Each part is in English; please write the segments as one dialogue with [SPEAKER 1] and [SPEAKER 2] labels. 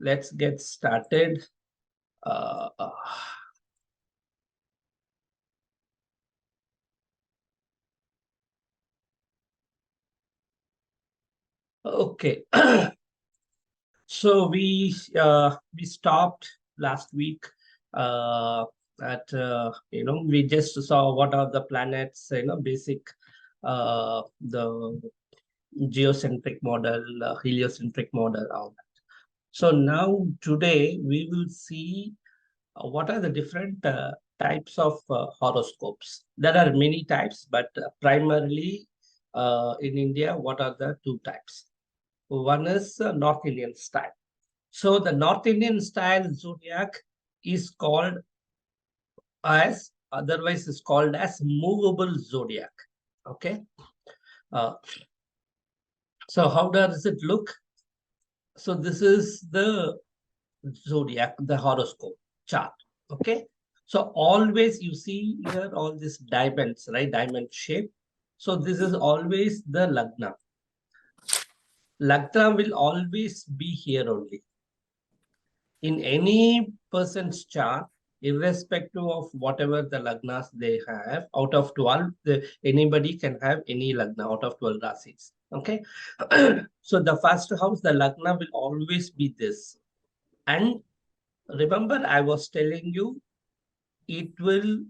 [SPEAKER 1] let's get started. Uh, uh, okay. So we stopped last week at we just saw what are the planets, basic the geocentric model, heliocentric model, all that. So now today we will see what are the different types of horoscopes. There are many types, but primarily in India, what are the two types? One is North Indian style. So the North Indian style zodiac is called otherwise is called as movable zodiac. Okay. Uh, so how does it look? So this is the zodiac, the horoscope chart. Okay. So always you see here all these diamonds, right? Diamond shape. So this is always the Lagna. Lagna will always be here only. In any person's chart, irrespective of whatever the lagnas they have, out of 12, anybody can have any lagna out of 12 rasis. Okay. So the first house, the lagna will always be this. And remember, I was telling you, they will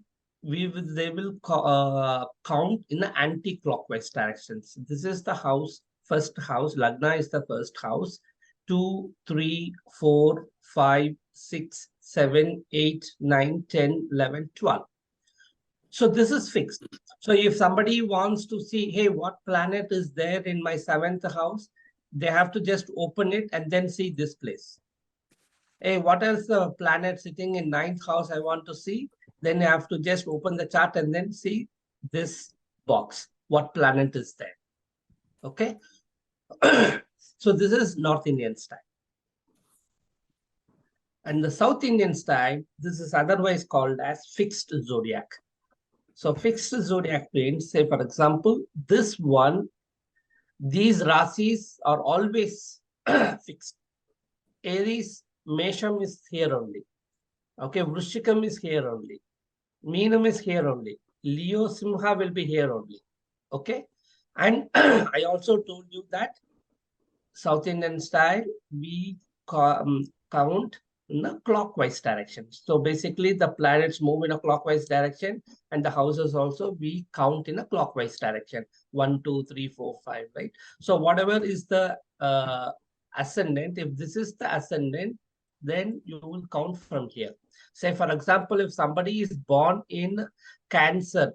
[SPEAKER 1] count in the anti-clockwise directions. This is the house, first house, lagna is the first house. 2, 3, 4, 5, 6, 7, 8, 9, 10, 11, 12. So this is fixed. So if somebody wants to see, hey, what planet is there in my 7th house, they have to just open it and then see this place. Hey, what is the planet sitting in 9th house I want to see? Then you have to just open the chart and then see this box. What planet is there? Okay. So this is North Indian style. And the South Indian style, this is otherwise called as fixed zodiac. So fixed zodiac means, say for example, this one, these rasis are always fixed. Aries, Mesham is here only. Okay, Vrishikam is here only. Meenam is here only. Leo, Simha will be here only. Okay. And I also told you that South Indian style, we count in a clockwise direction. So basically the planets move in a clockwise direction and the houses also we count in a clockwise direction. 1, 2, 3, 4, 5, right? So whatever is the ascendant, if this is the ascendant, then you will count from here. Say for example, if somebody is born in Cancer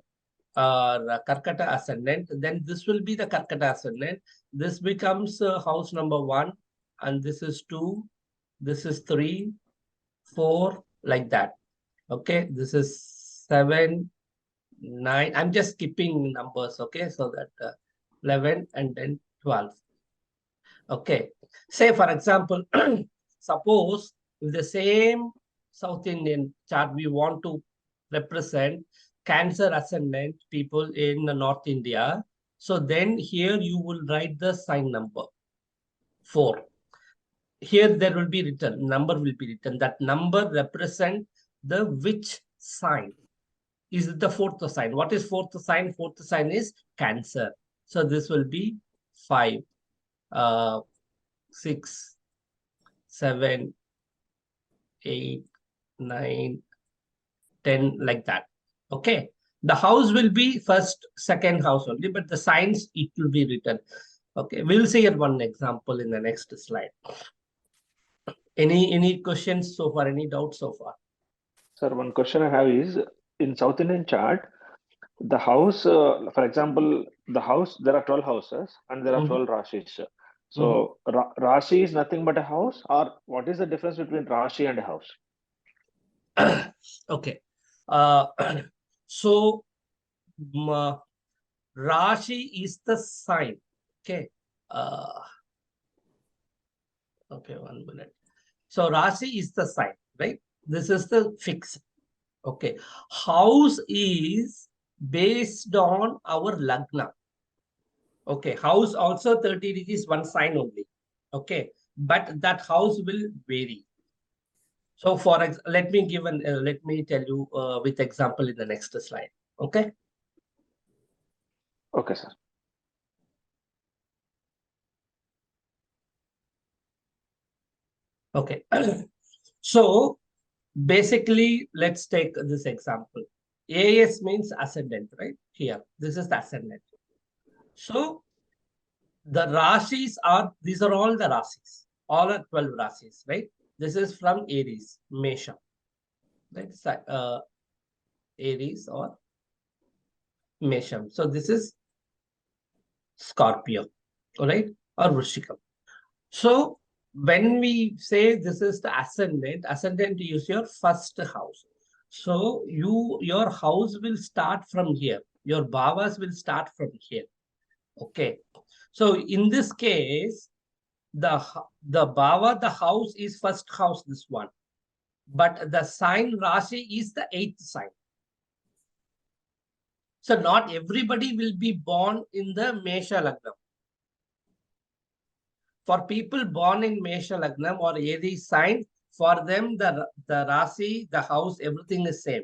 [SPEAKER 1] or Karkata ascendant, then this will be the Karkata ascendant. This becomes house number 1, and this is 2, this is 3, 4, like that. Okay, this is 7, 9. I'm just skipping numbers, okay, so that 11 and then 12. Okay, say for example, suppose with the same South Indian chart we want to represent Cancer ascendant people in North India. So then here you will write the sign number 4. Here there will be written, number will be written. That number represent the which sign. Is it the 4th sign? What is 4th sign? 4th sign is Cancer. So this will be 5, 6, 7, 8, 9, 10, like that. Okay. The house will be first, second house only, but the signs, it will be written. Okay. We'll see one example in the next slide. Any questions so far? Any doubts so far?
[SPEAKER 2] Sir, one question I have is, in South Indian chart, the house, for example, the house, there are 12 houses and there are 12 Rashis. So Rashi is nothing but a house, or what is the difference between Rashi and a house?
[SPEAKER 1] Okay. So Rashi is the sign. Okay. Okay, 1 minute. So Rashi is the sign, right? This is the fix. Okay. House is based on our lagna. Okay. House also 30 degrees, one sign only. Okay. but that house will vary. So let me tell you with example in the next slide. Okay.
[SPEAKER 2] Okay, sir.
[SPEAKER 1] Okay. So basically, let's take this example. AS means ascendant, right? Here, this is the ascendant. So the Rashis these are all the Rashis. All are 12 Rashis, right? This is from Aries, Mesha. Right? Aries or Mesham. So this is Scorpio, all right? Or Vrishikam. So when we say this is the ascendant is your first house. So your house will start from here. Your bhavas will start from here. Okay. So in this case, the bhava, the house is first house, this one. But the sign Rashi is the 8th sign. So not everybody will be born in the Mesha Lagna. For people born in Mesha Lagnam or Aries sign, for them the Rasi, the house, everything is same.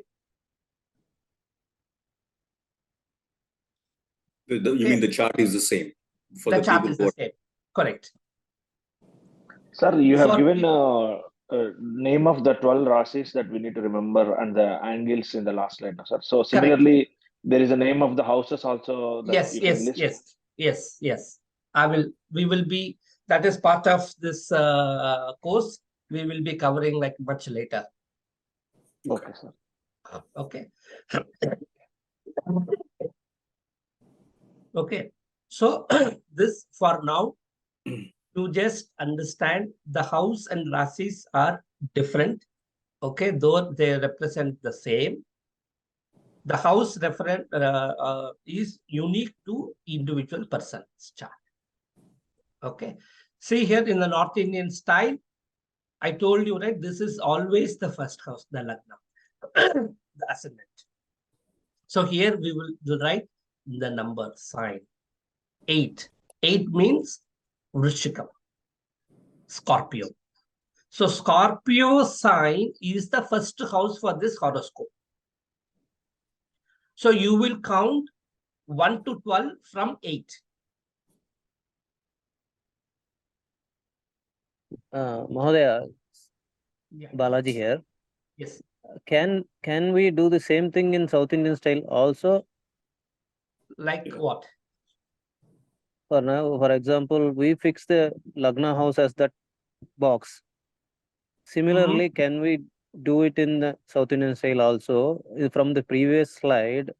[SPEAKER 3] You mean the chart is the same for
[SPEAKER 1] the
[SPEAKER 3] the
[SPEAKER 1] chart
[SPEAKER 3] people
[SPEAKER 1] is
[SPEAKER 3] who
[SPEAKER 1] the
[SPEAKER 3] are...
[SPEAKER 1] same. Correct.
[SPEAKER 2] Sir, you have
[SPEAKER 1] For
[SPEAKER 2] given name of the 12 Rasis that we need to remember and the angles in the last slide, sir. So similarly, there is a name of the houses also that you can list.
[SPEAKER 1] Yes. We will be, that is part of this course. We will be covering like much later.
[SPEAKER 2] Okay, sir.
[SPEAKER 1] Okay. Okay. So this for now, to just understand the house and rasis are different. Okay, though they represent the same. The house is unique to individual person's chart. Okay. See here in the North Indian style, I told you, right, this is always the first house, the Lagna, the ascendant. So here we will write the number sign 8. 8 means Vrishikam, Scorpio. So Scorpio sign is the first house for this horoscope. So you will count 1 to 12 from 8.
[SPEAKER 4] Mahodaya, Balaji here.
[SPEAKER 1] Yes.
[SPEAKER 4] Can we do the same thing in South Indian style also?
[SPEAKER 1] Like what?
[SPEAKER 4] For now, for example, we fix the Lagna house as that box. Similarly, can we do it in the South Indian style also? From the previous slide,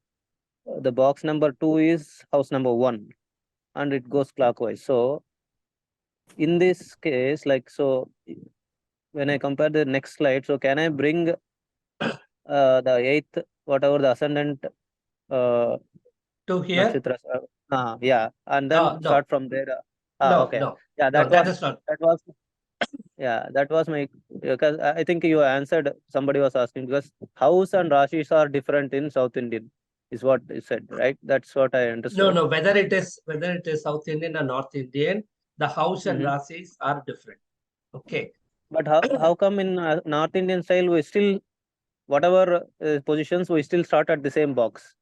[SPEAKER 4] the box number 2 is house number 1 and it goes clockwise. So in this case, like, so when I compare the next slide, so can I bring the 8th, whatever the ascendant
[SPEAKER 1] to here?
[SPEAKER 4] Nakshatras, yeah, and then start from there. Okay.
[SPEAKER 1] No.
[SPEAKER 4] Yeah,
[SPEAKER 1] that is not.
[SPEAKER 4] That was my, because I think you answered, somebody was asking, because house and Rashis are different in South Indian, is what you said, right? That's what I understood.
[SPEAKER 1] No, whether it is South Indian or North Indian, the house and Rasis are different. Okay.
[SPEAKER 4] But how come in North Indian style we still, whatever positions, we still start at the same box?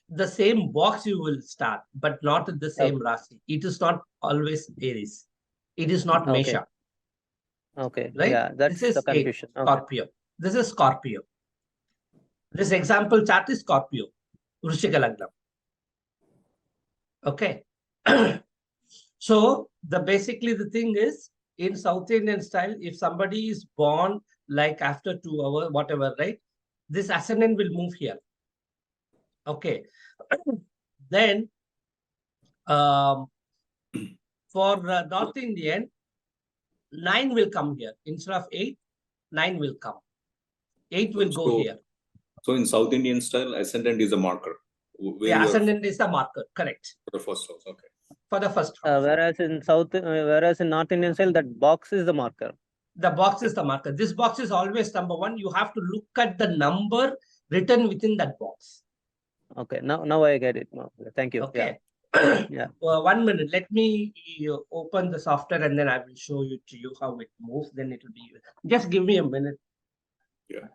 [SPEAKER 1] The same box you will start, but not the same Rasi. It is not always Aries. It is not Mesha.
[SPEAKER 4] Okay.
[SPEAKER 1] Right?
[SPEAKER 4] Yeah, that's
[SPEAKER 1] this is
[SPEAKER 4] the confusion.
[SPEAKER 1] Scorpio. This is Scorpio. This example chart is Scorpio. Vrishika Lagna. Okay. So basically the thing is, in South Indian style, if somebody is born like after 2 hours, whatever, right? This ascendant will move here. Okay. Then for North Indian, 9 will come here. Instead of 8, 9 will come. 8 will go here.
[SPEAKER 3] So in South Indian style, ascendant is a marker.
[SPEAKER 1] Ascendant is the marker, correct.
[SPEAKER 3] For the first house, okay.
[SPEAKER 1] For the first house.
[SPEAKER 4] Whereas in North Indian style, that box is the marker.
[SPEAKER 1] The box is the marker. This box is always number 1. You have to look at the number written within that box.
[SPEAKER 4] Okay, now I get it. Thank you.
[SPEAKER 1] Okay.
[SPEAKER 4] Yeah.
[SPEAKER 1] 1 minute. Let me open the software and then I will show you to you how it moves. Then it will be. Just give me a minute.
[SPEAKER 3] Yeah.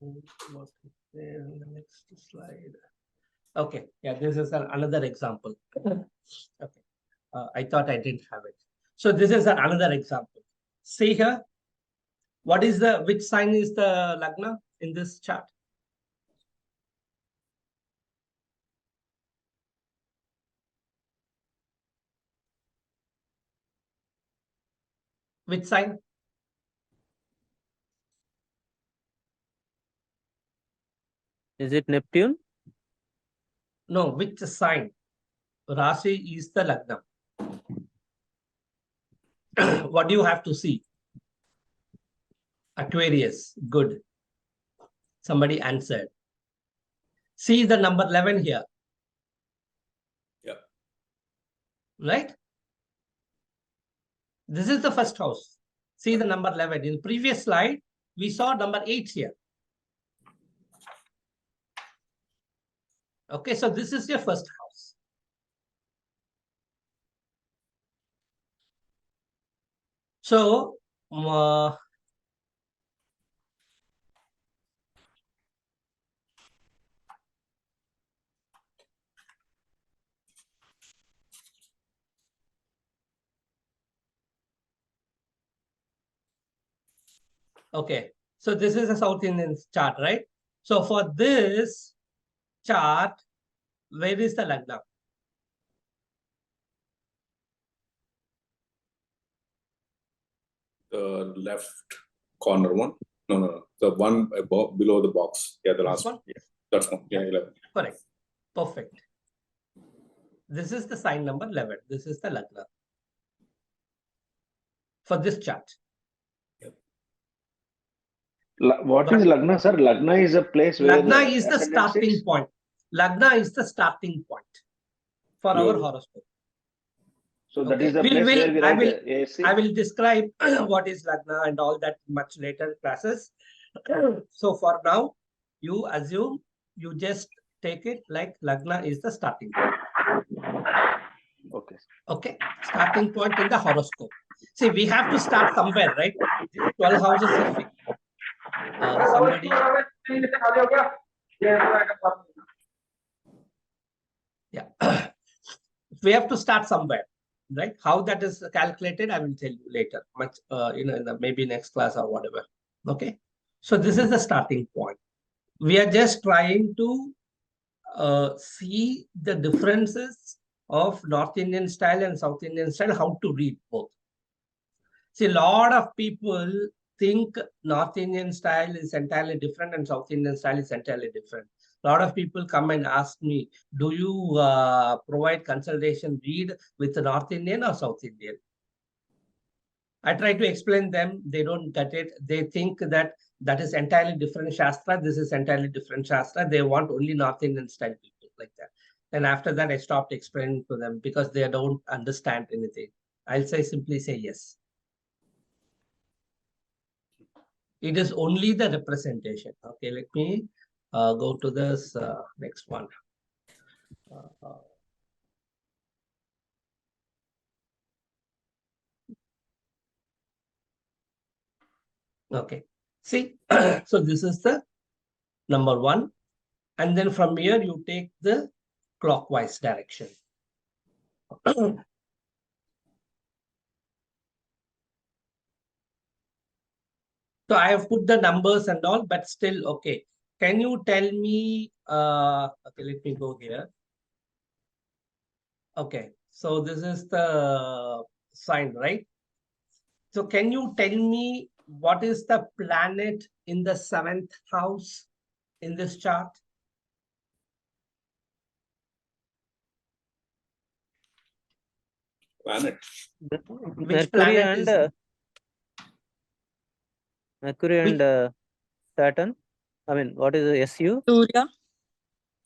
[SPEAKER 1] What is there in the next slide? Okay, yeah, this is another example. Okay, I thought I didn't have it. So this is another example. See here, what is which sign is the Lagna in this chart? Which sign?
[SPEAKER 4] Is it Neptune?
[SPEAKER 1] No, which sign? Rashi is the Lagna. What do you have to see? Aquarius, good. Somebody answered. See the number 11 here.
[SPEAKER 3] Yeah.
[SPEAKER 1] Right? This is the first house. See the number 11. In the previous slide, we saw number 8 here. Okay, so this is your first house. So, okay, so this is a South Indian chart, right? So for this chart, where is the Lagna?
[SPEAKER 3] The left corner one. No. The one above, below the box. Yeah, the last
[SPEAKER 1] one?
[SPEAKER 3] one. Yeah, that's one. Yeah, 11.
[SPEAKER 1] Correct. Perfect. This is the sign number 11. This is the Lagna. For this chart.
[SPEAKER 2] What is Lagna, sir? Lagna is a place where
[SPEAKER 1] Lagna is the
[SPEAKER 2] ascendant
[SPEAKER 1] starting
[SPEAKER 2] sits?
[SPEAKER 1] point. Lagna is the starting point for our horoscope.
[SPEAKER 2] So that
[SPEAKER 1] Okay.
[SPEAKER 2] is the place where we write AC?
[SPEAKER 1] I will describe what is Lagna and all that much later classes. So for now, you assume, you just take it like Lagna is the starting point.
[SPEAKER 2] Okay.
[SPEAKER 1] Okay, starting point in the horoscope. See, we have to start somewhere, right? 12 houses is fixed. Somebody. Yeah. We have to start somewhere, right? How that is calculated, I will tell you later, much in the maybe next class or whatever. Okay. So this is the starting point. We are just trying to see the differences of North Indian style and South Indian style, how to read both. See, a lot of people think North Indian style is entirely different and South Indian style is entirely different. A lot of people come and ask me, do you provide consultation read with North Indian or South Indian? I try to explain them. They don't get it. They think that is entirely different Shastra. This is entirely different Shastra. They want only North Indian style people like that. And after that, I stopped explaining to them because they don't understand anything. I'll simply say yes. It is only the representation. Okay, let me go to this next one. Okay, see, so this is the number 1. And then from here, you take the clockwise direction. So I have put the numbers and all, but still, okay. Can you tell me, okay, let me go here. Okay, so this is the sign, right? So can you tell me what is the planet in the 7th house in this chart?
[SPEAKER 3] Planet.
[SPEAKER 1] Which planet is
[SPEAKER 4] Mercury
[SPEAKER 1] which,
[SPEAKER 4] and Saturn. I mean, what is the SU?
[SPEAKER 5] Surya.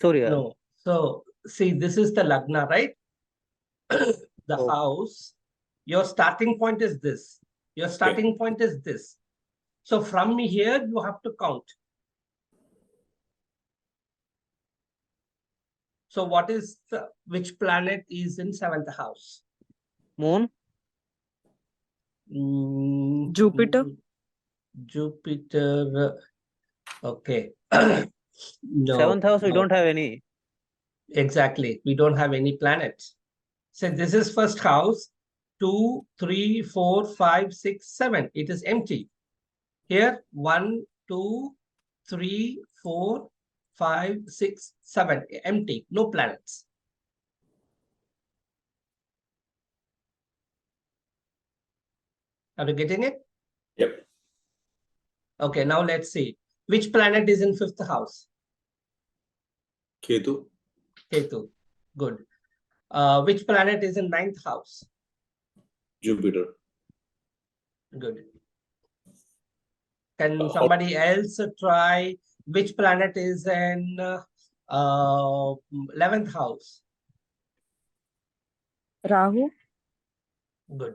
[SPEAKER 4] Surya.
[SPEAKER 1] no? So see, this is the Lagna, right? The
[SPEAKER 4] Oh.
[SPEAKER 1] house. Your starting point is this. Your starting point is this. So from here you have to count. So what is which planet is in 7th house?
[SPEAKER 4] Moon.
[SPEAKER 5] Jupiter.
[SPEAKER 1] Jupiter. Okay. No.
[SPEAKER 4] 7th house, we
[SPEAKER 1] no.
[SPEAKER 4] don't have any.
[SPEAKER 1] Exactly. We don't have any planets. So this is first house. 2, 3, 4, 5, 6, 7. It is empty. Here 1, 2, 3, 4, 5, 6, 7. Empty. No planets. Are you getting it?
[SPEAKER 3] Yep.
[SPEAKER 1] Okay, now let's see. Which planet is in 5th house?
[SPEAKER 3] Ketu.
[SPEAKER 1] Ketu. Good. Which planet is in 9th house?
[SPEAKER 3] Jupiter.
[SPEAKER 1] Good. Can somebody else try which planet is in 11th house?
[SPEAKER 5] Rahu.
[SPEAKER 1] Good.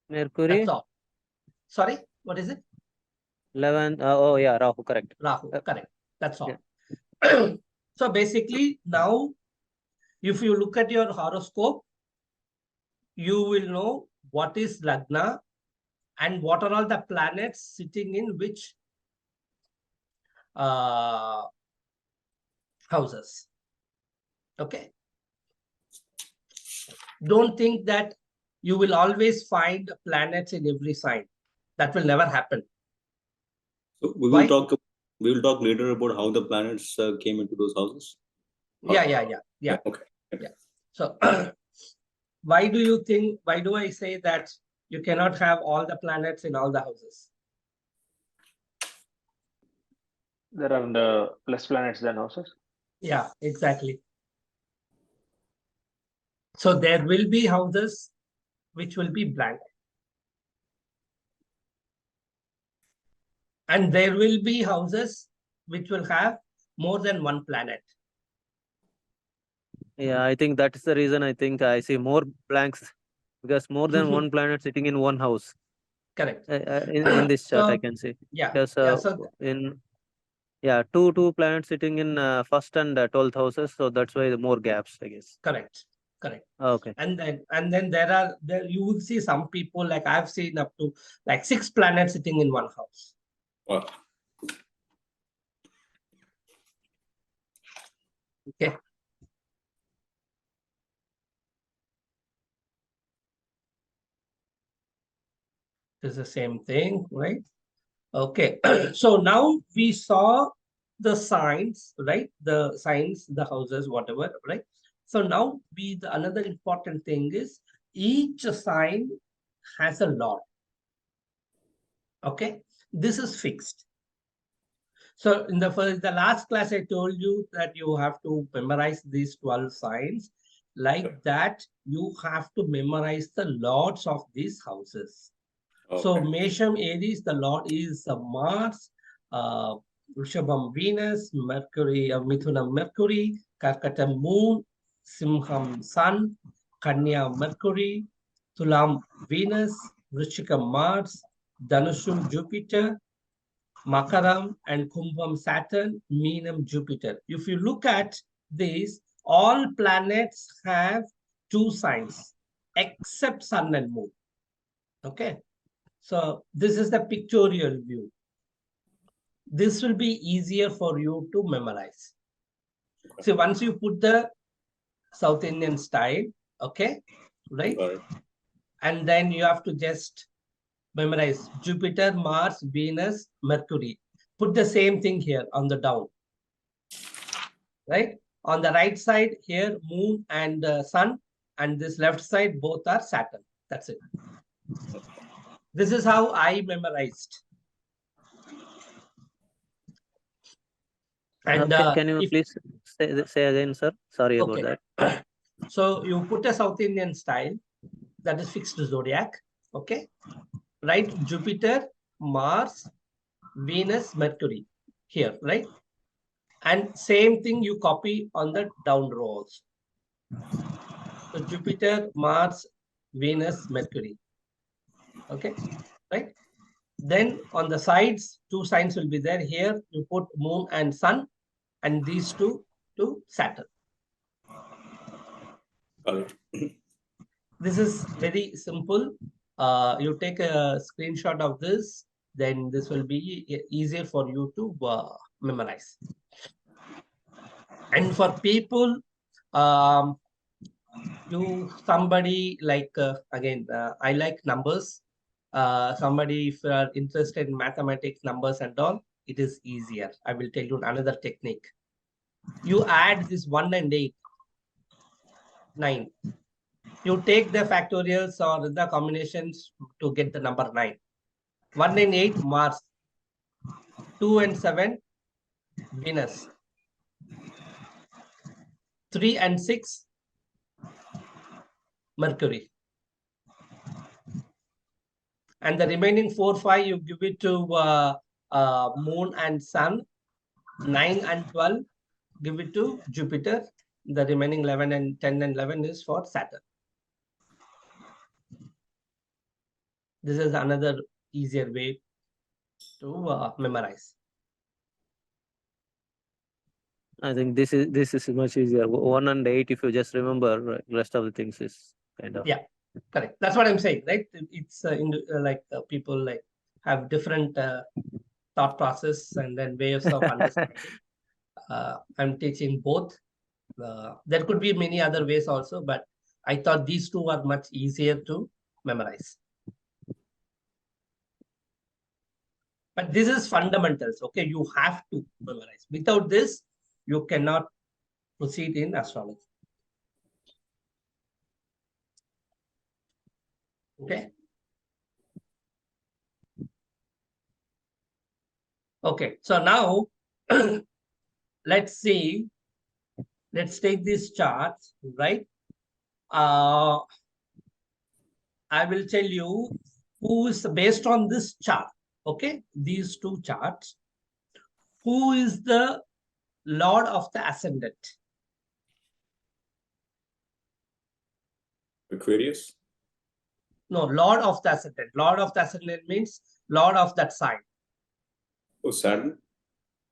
[SPEAKER 4] Mercury.
[SPEAKER 1] That's all. Sorry, what is it?
[SPEAKER 4] 11. Oh, yeah, Rahu, correct.
[SPEAKER 1] Rahu, correct. That's all.
[SPEAKER 4] Yeah.
[SPEAKER 1] So basically now, if you look at your horoscope, you will know what is Lagna and what are all the planets sitting in which houses. Okay. Don't think that you will always find planets in every sign. That will never happen.
[SPEAKER 3] So we
[SPEAKER 1] Why?
[SPEAKER 3] will talk later about how the planets came into those houses.
[SPEAKER 1] Yeah.
[SPEAKER 3] Okay.
[SPEAKER 1] Yeah. So why do I say that you cannot have all the planets in all the houses?
[SPEAKER 2] There are less planets than houses.
[SPEAKER 1] Yeah, exactly. So there will be houses which will be blank. And there will be houses which will have more than one planet.
[SPEAKER 4] Yeah, I think that is the reason I think I see more blanks because more than one planet sitting in one house.
[SPEAKER 1] Correct.
[SPEAKER 4] In this chart, I can see.
[SPEAKER 1] Yeah.
[SPEAKER 4] Because two planets sitting in first and 12th houses, so that's why the more gaps, I guess.
[SPEAKER 1] Correct.
[SPEAKER 4] Okay.
[SPEAKER 1] And then there you will see some people, like I've seen up to like 6 planets sitting in one house.
[SPEAKER 3] Wow.
[SPEAKER 1] Okay. It's the same thing, right? Okay. So now we saw the signs, right? The signs, the houses, whatever, right? So now another important thing is each sign has a lord. Okay. This is fixed. So in the last class, I told you that you have to memorize these 12 signs. Like that, you have to memorize the lords of these houses.
[SPEAKER 3] Okay.
[SPEAKER 1] So Mesham Aries, the lord is Mars, Vrishabham Venus, Mercury, Mithunam Mercury, Karkatam Moon, Simham Sun, Kanya Mercury, Tulam Venus, Vrishikam Mars, Dhanushum Jupiter, Makaram and Kumbham Saturn, Meenam Jupiter. If you look at these, all planets have 2 signs except Sun and Moon. Okay. So this is the pictorial view. This will be easier for you to memorize. Okay. So once you put the South Indian style, okay, right? And then you have to just memorize Jupiter, Mars, Venus, Mercury. Put the same thing here on the down. Right? On the right side here, Moon and Sun. And this left side, both are Saturn. That's it. This is how I memorized. And
[SPEAKER 4] can you please say again, sir? Sorry about that.
[SPEAKER 1] So you put a South Indian style. that is fixed zodiac. Okay. Write Jupiter, Mars, Venus, Mercury here, right? And same thing you copy on the down row also. So Jupiter, Mars, Venus, Mercury. Okay, right? Then on the sides, 2 signs will be there. Here you put Moon and Sun, and these two to Saturn.
[SPEAKER 3] Got it.
[SPEAKER 1] This is very simple. You take a screenshot of this, then this will be easier for you to memorize. And for people, somebody like, again, I like numbers. Somebody, if you are interested in mathematics, numbers and all, it is easier. I will tell you another technique. You add this 1 and 8, 9. You take the factorials or the combinations to get the number 9. 1 and 8, Mars. 2 and 7, Venus. 3 and 6, Mercury. And the remaining 4, 5, you give it to Moon and Sun. 9 and 12, give it to Jupiter. The remaining 11 and 10 and 11 is for Saturn. This is another easier way to memorize.
[SPEAKER 4] I think this is much easier. 1 and 8, if you just remember, right, rest of the things is kind of.
[SPEAKER 1] Yeah, correct. That's what I'm saying, right? It's like people like have different thought process and then ways of understanding. I'm teaching both. There could be many other ways also, but I thought these two are much easier to memorize. But this is fundamentals. Okay, you have to memorize. Without this, you cannot proceed in astrology. Okay. Okay, so now let's see. Let's take these charts, right? I will tell you who is based on this chart. Okay, these two charts. Who is the Lord of the Ascendant?
[SPEAKER 3] Aquarius.
[SPEAKER 1] No, Lord of the Ascendant. Lord of the Ascendant means Lord of that sign.
[SPEAKER 3] Oh, Saturn.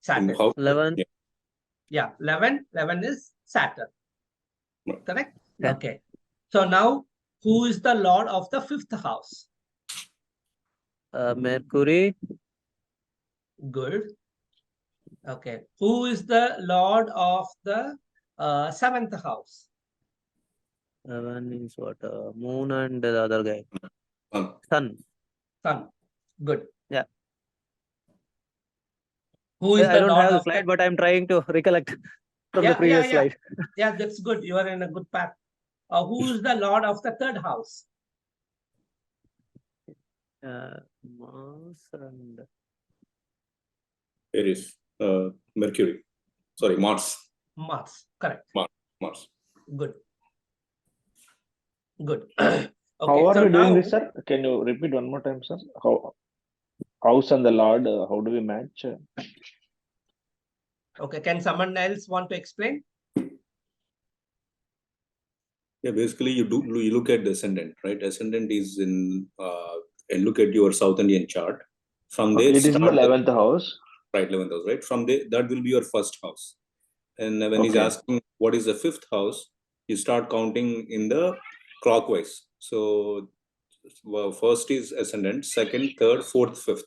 [SPEAKER 1] Saturn.
[SPEAKER 4] 11.
[SPEAKER 1] Yeah, 11 is Saturn.
[SPEAKER 3] Right.
[SPEAKER 1] Correct?
[SPEAKER 4] Yeah.
[SPEAKER 1] Okay. So now, who is the Lord of the 5th house?
[SPEAKER 4] Mercury.
[SPEAKER 1] Good. Okay. Who is the Lord of the 7th house?
[SPEAKER 4] 7 is what? Moon and the other guy.
[SPEAKER 3] Sun.
[SPEAKER 1] Sun. Good.
[SPEAKER 4] Yeah.
[SPEAKER 1] Who is
[SPEAKER 4] I
[SPEAKER 1] the
[SPEAKER 4] don't
[SPEAKER 1] Lord
[SPEAKER 4] have the
[SPEAKER 1] of
[SPEAKER 4] slide, but I'm trying to recollect from the previous slide.
[SPEAKER 1] Yeah, that's good. You are in a good path. Who is the Lord of the 3rd house?
[SPEAKER 4] Mars and
[SPEAKER 3] Aries. Mercury. Sorry, Mars.
[SPEAKER 1] Mars. Correct.
[SPEAKER 3] Mars.
[SPEAKER 1] Good. Good. Okay,
[SPEAKER 2] How are
[SPEAKER 1] so
[SPEAKER 2] we doing
[SPEAKER 1] now,
[SPEAKER 2] this, sir? Can you repeat one more time, sir? How house and the Lord, how do we match?
[SPEAKER 1] okay, can someone else want to explain?
[SPEAKER 3] Yeah, basically you look at the ascendant, right? Ascendant is in and look at your South Indian chart. From there,
[SPEAKER 2] It is in the 11th house.
[SPEAKER 3] Right, 11th house, right? From there, that will be your first house. And when he's asking what is the 5th house, you start counting in the clockwise. So first is ascendant, second, third, fourth, fifth.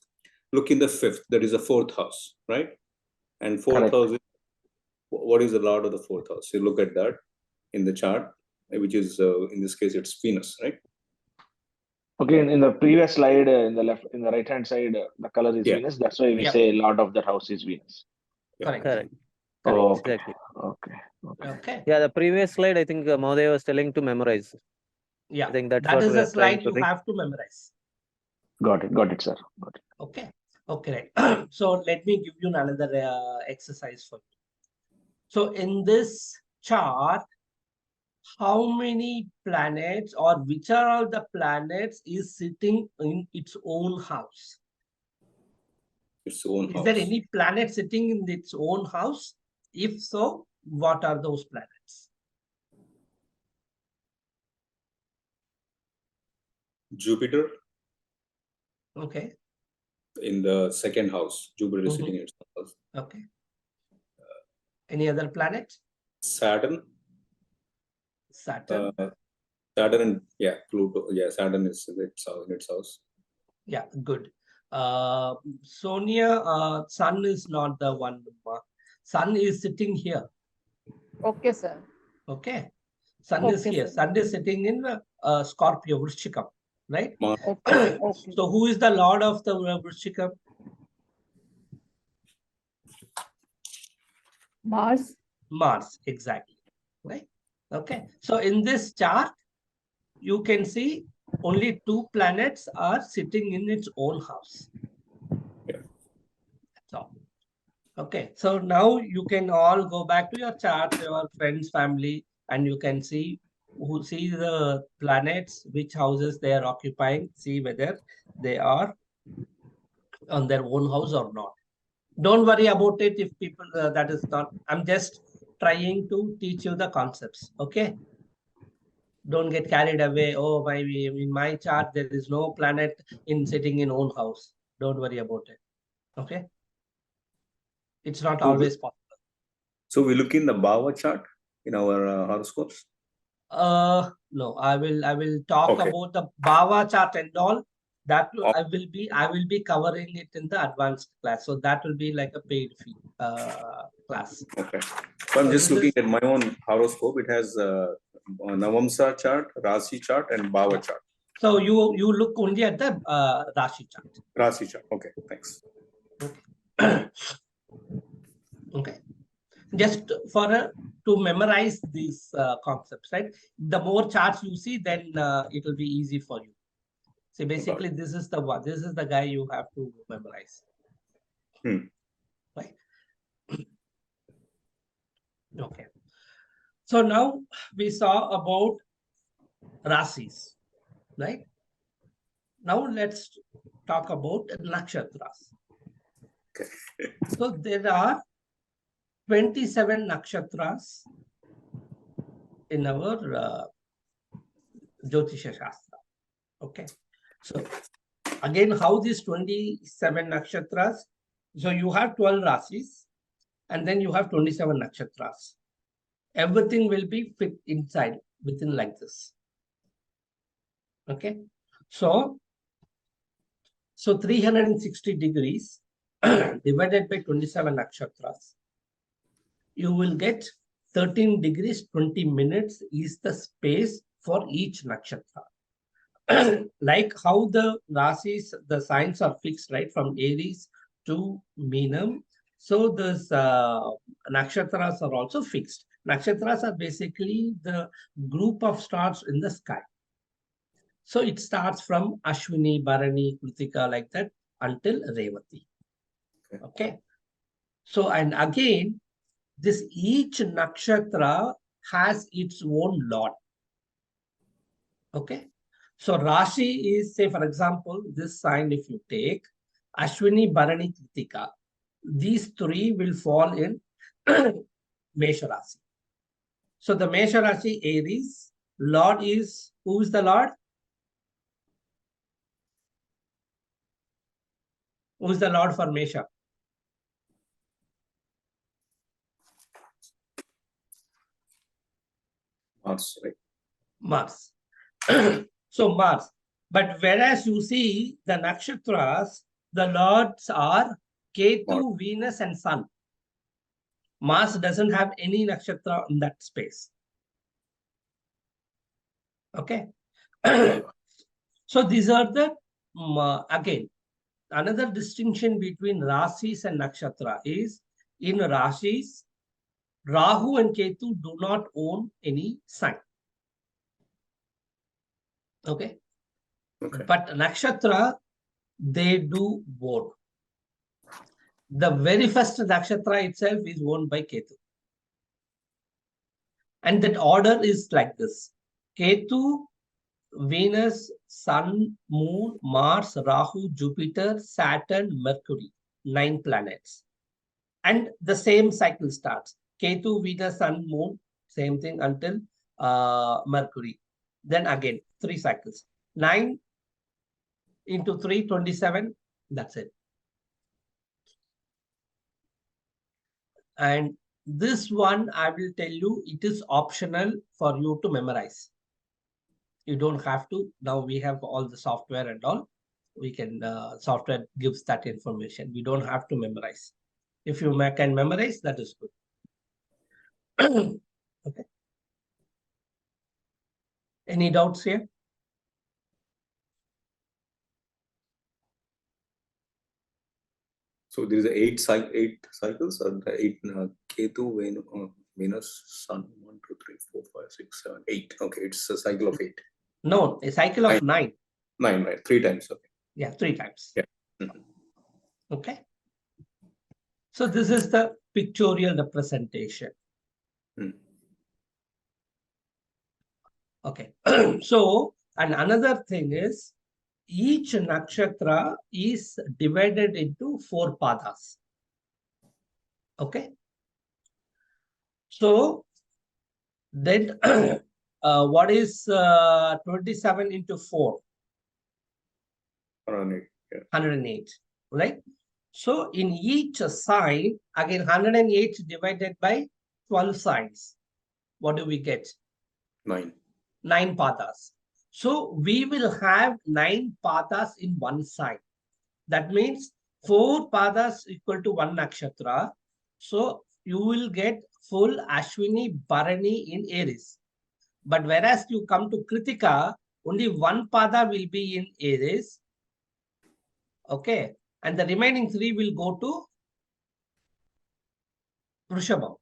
[SPEAKER 3] Look in the 5th, that is the 4th house, right? And 4th house is, what is the Lord of the 4th house? You look at that in the chart, which is in this case it's Venus, right?
[SPEAKER 2] Okay, in the previous slide, in the right hand side, the color is Venus. That's why we say Lord of that house is Venus.
[SPEAKER 1] Correct.
[SPEAKER 4] correct.
[SPEAKER 2] Oh,
[SPEAKER 4] Exactly.
[SPEAKER 2] Okay.
[SPEAKER 4] Yeah, the previous slide, I think Mahodaya was telling to memorize.
[SPEAKER 1] Yeah,
[SPEAKER 4] I think that's
[SPEAKER 1] that
[SPEAKER 4] what
[SPEAKER 1] is
[SPEAKER 4] we
[SPEAKER 1] a
[SPEAKER 4] are trying
[SPEAKER 1] slide
[SPEAKER 4] to
[SPEAKER 1] you have to memorize.
[SPEAKER 2] Got it, sir. Got it.
[SPEAKER 1] Okay. Okay, right. So let me give you another exercise for you. So in this chart, how many planets or which are all the planets is sitting in its own house?
[SPEAKER 3] Its own
[SPEAKER 1] Is
[SPEAKER 3] house.
[SPEAKER 1] there any planet sitting in its own house? If so, what are those planets?
[SPEAKER 3] Jupiter
[SPEAKER 1] Okay.
[SPEAKER 3] in the second house. Jupiter is sitting in its own house.
[SPEAKER 1] Okay. Any other planet?
[SPEAKER 3] Saturn.
[SPEAKER 1] Saturn.
[SPEAKER 3] Saturn and Pluto. Yeah, Saturn is in its house.
[SPEAKER 1] Yeah, good. Sonia, Sun is not the one. Sun is sitting here.
[SPEAKER 5] Okay, sir.
[SPEAKER 1] Okay. Sun is here.
[SPEAKER 5] Sir.
[SPEAKER 1] Sun is sitting in Scorpio, Vrishchikam, right?
[SPEAKER 5] Okay.
[SPEAKER 1] So who is the lord of the Vrishchikam?
[SPEAKER 5] Mars.
[SPEAKER 1] Mars, exactly. Right? Okay. So in this chart, you can see only 2 planets are sitting in its own house.
[SPEAKER 3] Yeah.
[SPEAKER 1] So, okay. So now you can all go back to your charts, your friends, family, and you can see the planets, which houses they are occupying, see whether they are on their own house or not. Don't worry about it if people, that is not, I'm just trying to teach you the concepts, okay? Don't get carried away. Oh, in my chart, there is no planet sitting in own house. Don't worry about it, okay? It's not always possible.
[SPEAKER 3] So we look in the Bhava chart in our horoscopes.
[SPEAKER 1] No, I will talk about the Bhava chart and all. That I will be covering it in the advanced class. So that will be like a paid fee class.
[SPEAKER 3] Okay. So I'm just looking at my own horoscope. It has Navamsa chart, Rashi chart, and Bhava chart.
[SPEAKER 1] So you look only at the Rashi chart.
[SPEAKER 3] Rashi chart. Okay, thanks.
[SPEAKER 1] Okay. Okay. Just to memorize these concepts, right? The more charts you see, then it will be easy for you. So basically, this is the one. This is the guy you have to memorize. Right? Okay. So now we saw about Rasis, right? Now let's talk about Nakshatras.
[SPEAKER 3] Okay.
[SPEAKER 1] So there are 27 Nakshatras in our Jyotisha Shastra. Okay. So again, how these 27 Nakshatras? So you have 12 Rasis and then you have 27 Nakshatras. Everything will be fit inside within like this. Okay. So 360 degrees divided by 27 Nakshatras. You will get 13 degrees, 20 minutes is the space for each nakshatra. Like how the Rasis, the signs are fixed, right? From Aries to Meenam. So those nakshatras are also fixed. Nakshatras are basically the group of stars in the sky. So it starts from Ashwini, Bharani, Kritika, like that until Revati. Okay. So, and again, each nakshatra has its own lord. Okay. So Rashi is, say, for example, this sign, if you take Ashwini, Bharani, Kritika, these 3 will fall in Mesha Rashi. So the Mesha Rashi, Aries, Lord is, who is the Lord? Who is the Lord for Mesha?
[SPEAKER 3] Mars, right?
[SPEAKER 1] Mars. So Mars. But whereas you see the nakshatras, the lords are Ketu, Venus, and Sun. Mars doesn't have any nakshatra in that space. Okay. So these are the, again, another distinction between Rasis and nakshatra is in Rasis, Rahu and Ketu do not own any sign. Okay. But nakshatra, they do own. The very first nakshatra itself is owned by Ketu. And that order is like this. Ketu, Venus, Sun, Moon, Mars, Rahu, Jupiter, Saturn, Mercury. 9 planets. And the same cycle starts. Ketu, Venus, Sun, Moon, same thing until Mercury. Then again, 3 cycles. 9 into 3, 27. That's it. And this one, I will tell you, it is optional for you to memorize. You don't have to. Now we have all the software and all. We can, software gives that information. We don't have to memorize. If you can memorize, that is good. Okay. Any doubts here?
[SPEAKER 3] So there is 8 cycles, or the 8 Ketu, Venus, Sun, 1, 2, 3, 4, 5, 6, 7, 8. Okay, it's a cycle of 8.
[SPEAKER 1] No, a cycle of 9.
[SPEAKER 3] 9, right? 3 times. Okay.
[SPEAKER 1] Yeah, 3 times.
[SPEAKER 3] Yeah. Mm-hmm.
[SPEAKER 1] Okay. So this is the pictorial representation. Okay. So, and another thing is, each nakshatra is divided into 4 padas. Okay. So then what is 27 into 4?
[SPEAKER 3] 108. Yeah.
[SPEAKER 1] 108, right? So in each sign, again 108 divided by 12 signs. What do we get?
[SPEAKER 3] 9.
[SPEAKER 1] 9 padas. So we will have 9 padas in one sign. That means 4 padas equal to 1 nakshatra. So you will get full Ashwini Bharani in Aries. But whereas you come to Kritika, only 1 pada will be in Aries. Okay. And the remaining 3 will go to Vrishabham.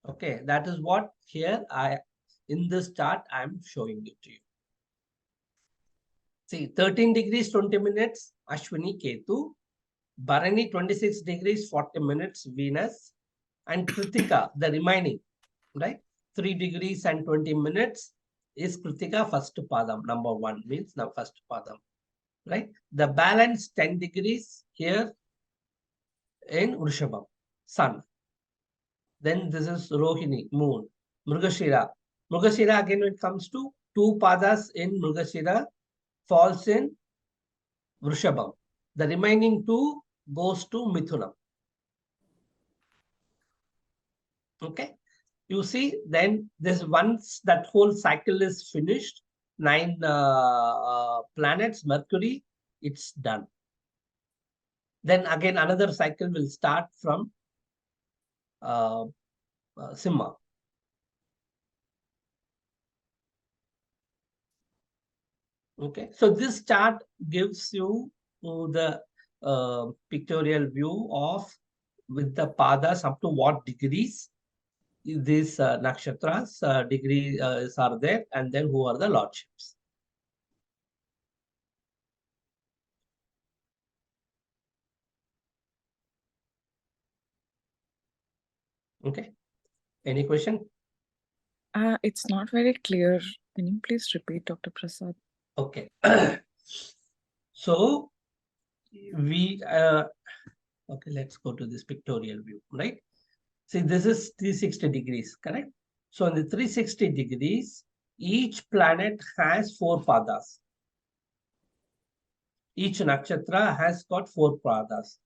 [SPEAKER 1] Okay. That is what here in this chart I am showing it to you. See, 13 degrees, 20 minutes, Ashwini Ketu. Bharani, 26 degrees, 40 minutes, Venus. And Kritika, the remaining, right? 3 degrees and 20 minutes is Kritika first padam. Number 1 means the first padam, right? The balance 10 degrees here in Vrishabham, Sun. Then this is Rohini, Moon. Mrugashira. Mrugashira, again, when it comes to 2 padas in Mrugashira, falls in Vrishabham. The remaining 2 goes to Mithunam. Okay. You see, then this once that whole cycle is finished, 9 planets, Mercury, it's done. Then again, another cycle will start from Simha. Okay, so this chart gives you the pictorial view of with the padas up to what degrees these nakshatras degrees are there, and then who are the lordships. Okay, any question?
[SPEAKER 6] It's not very clear. Can you please repeat, Dr. Prasad?
[SPEAKER 1] Okay. So we okay, let's go to this pictorial view, right? See, this is 360 degrees, correct? So in the 360 degrees, each planet has 4 padas. Each nakshatra has got 4 padas.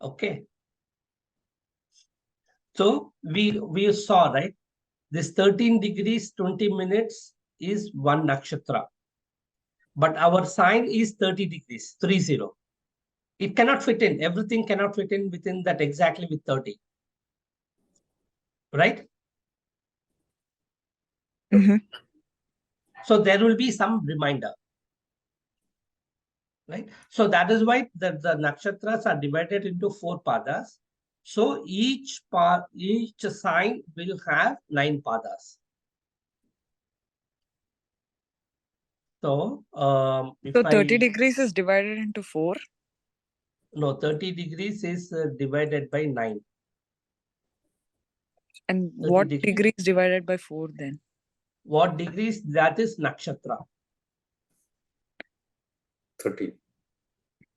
[SPEAKER 1] Okay. So we saw, right? This 13 degrees, 20 minutes is 1 nakshatra. But our sign is 30 degrees, 30. It cannot fit in. Everything cannot fit in within that exactly with 30. Right?
[SPEAKER 6] Mm-hmm.
[SPEAKER 1] So there will be some reminder. Right? So that is why the nakshatras are divided into 4 padas. So each sign will have 9 padas. So,
[SPEAKER 6] So 30 degrees is divided into 4?
[SPEAKER 1] No, 30 degrees is divided by 9.
[SPEAKER 6] And
[SPEAKER 1] 30
[SPEAKER 6] what
[SPEAKER 1] degrees.
[SPEAKER 6] degrees divided by 4 then?
[SPEAKER 1] What degrees? That is nakshatra.
[SPEAKER 3] 13.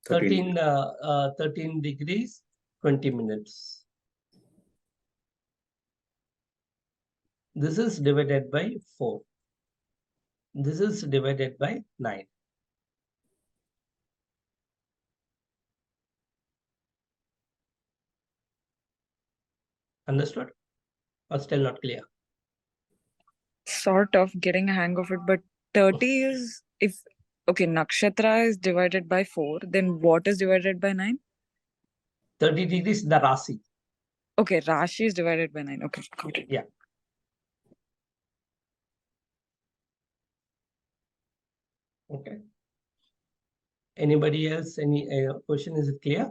[SPEAKER 1] 13 degrees, 20 minutes. This is divided by 4. This is divided by 9. Understood? Or still not clear?
[SPEAKER 6] Sort of getting a hang of it, but 30 is if okay, nakshatra is divided by 4, then what is divided by 9?
[SPEAKER 1] 30 degrees, the Rasi.
[SPEAKER 6] Okay, Rashi is divided by 9. Okay, got it.
[SPEAKER 1] Yeah. Okay. Anybody else? Any question? Is it clear?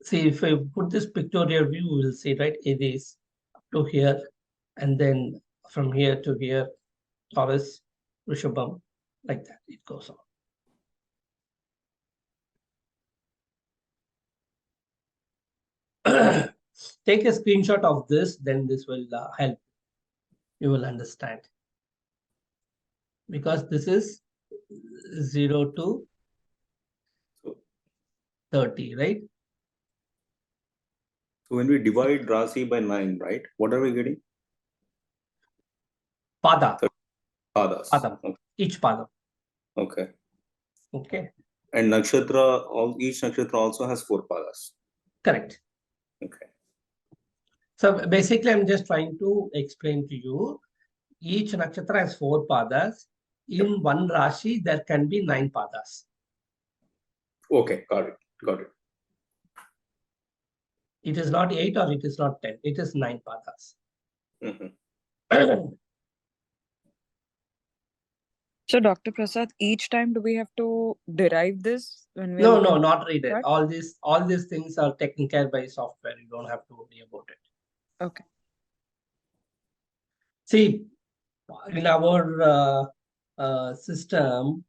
[SPEAKER 1] See, if I put this pictorial view, we will see, right? It is up to here, and then from here to here, Taurus, Rishabham, like that. It goes on. Take a screenshot of this, then this will help. You will understand. Because this is 0 to 30, right?
[SPEAKER 3] So when we divide Rasi by 9, right? What are we getting?
[SPEAKER 1] Pada.
[SPEAKER 3] Padas.
[SPEAKER 1] Padam.
[SPEAKER 3] Okay.
[SPEAKER 1] Each padam.
[SPEAKER 3] Okay.
[SPEAKER 1] Okay.
[SPEAKER 3] And nakshatra, each nakshatra also has 4 padas.
[SPEAKER 1] Correct.
[SPEAKER 3] Okay.
[SPEAKER 1] So basically, I'm just trying to explain to you. Each nakshatra has 4 padas. In one Rashi, there can be 9 padas.
[SPEAKER 3] Okay, got it. Got it.
[SPEAKER 1] It is not 8 or it is not 10. It is 9 padas.
[SPEAKER 3] Mm-hmm.
[SPEAKER 6] So, Dr. Prasad, each time do we have to derive this when we
[SPEAKER 1] No, not read it.
[SPEAKER 6] chart?
[SPEAKER 1] All these things are taken care by software. You don't have to worry about it.
[SPEAKER 6] Okay.
[SPEAKER 1] See, in our system,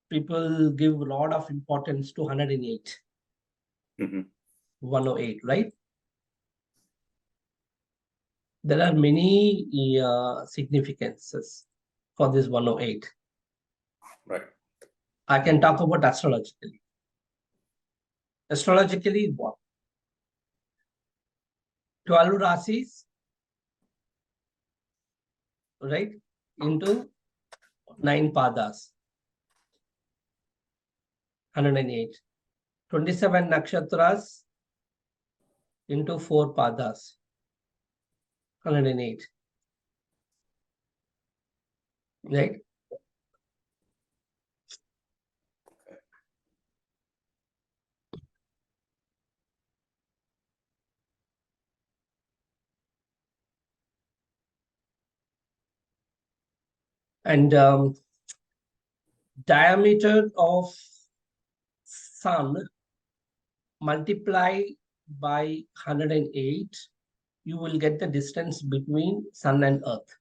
[SPEAKER 1] people give a lot of importance to 108.
[SPEAKER 3] Mm-hmm.
[SPEAKER 1] 108, right? There are many significances for this 108.
[SPEAKER 3] Right.
[SPEAKER 1] I can talk about astrologically. Astrologically, what? 12 rasis, right? Into 9 padas. 108. 27 nakshatras into 4 padas. 108. Right? And diameter of sun multiply by 108, you will get the distance between sun and earth.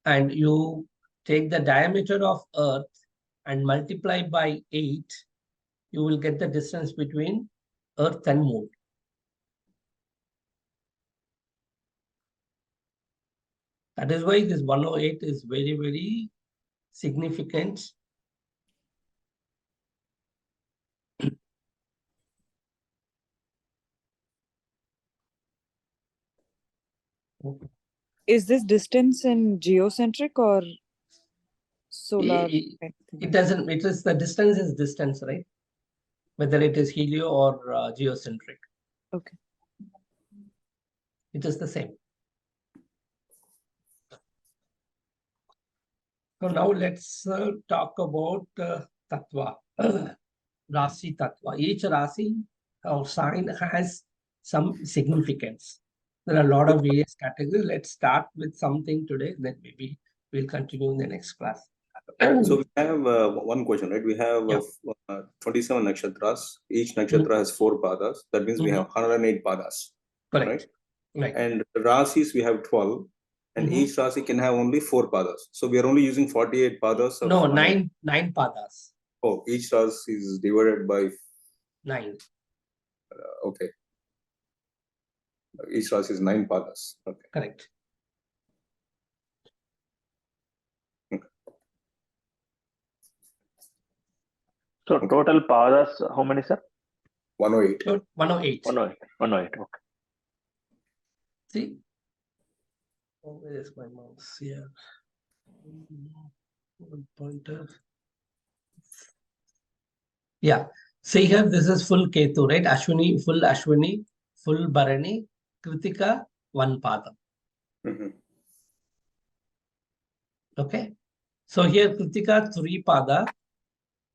[SPEAKER 1] And you take the diameter of earth and multiply by 8, you will get the distance between earth and moon. That is why this 108 is very, very significant.
[SPEAKER 6] Is this distance in geocentric or solar?
[SPEAKER 1] It doesn't, it is the distance is distance, right? Whether it is helio or geocentric.
[SPEAKER 6] Okay.
[SPEAKER 1] It is the same. So now let's talk about Tattva, Rasi Tattva. Each Rasi or sign has some significance. There are a lot of various categories. Let's start with something today, then maybe we'll continue in the next class.
[SPEAKER 3] So we have one question, right? We have 27 nakshatras. Each nakshatra has 4 padas. That means we have 108 padas.
[SPEAKER 1] Correct. Right.
[SPEAKER 3] And Rasis we have 12, and
[SPEAKER 1] Mhm.
[SPEAKER 3] each Rasi can have only 4 padas. So we are only using 48 padas. Of
[SPEAKER 1] No, nine padas.
[SPEAKER 3] Oh, each Rasi is divided by
[SPEAKER 1] 9.
[SPEAKER 3] okay. Each Rasi is 9 padas. Okay.
[SPEAKER 1] Correct.
[SPEAKER 2] So total padas, how many, sir?
[SPEAKER 3] 108.
[SPEAKER 1] 108.
[SPEAKER 2] 108. 108. Okay.
[SPEAKER 1] See? Oh, where is my mouse? Here. One pointer. Yeah. See here, this is full Ketu, right? Ashwini, full Bharani, Kritika, 1 Padam.
[SPEAKER 3] Mhm.
[SPEAKER 1] Okay. So here Kritika 3 Pada,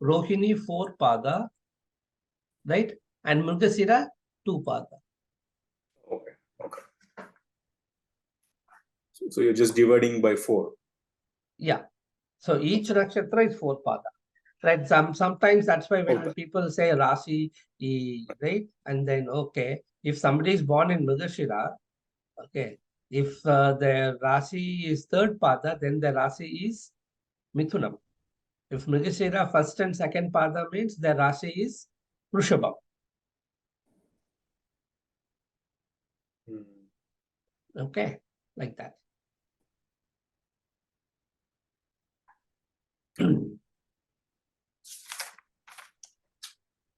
[SPEAKER 1] Rohini 4 Pada, right? And Mrigasira 2 Pada.
[SPEAKER 3] Okay. Okay. So you're just dividing by 4.
[SPEAKER 1] Yeah. So each nakshatra is 4 Pada. Right. Sometimes that's why when
[SPEAKER 3] Okay.
[SPEAKER 1] people say Rashi, right? And then okay, if somebody is born in Mrigashira, okay, if their Rashi is 3rd Pada, then the Rashi is Mithunam. If Mrigashira 1st and 2nd Pada means the Rashi is Vrishabham. Okay, like that.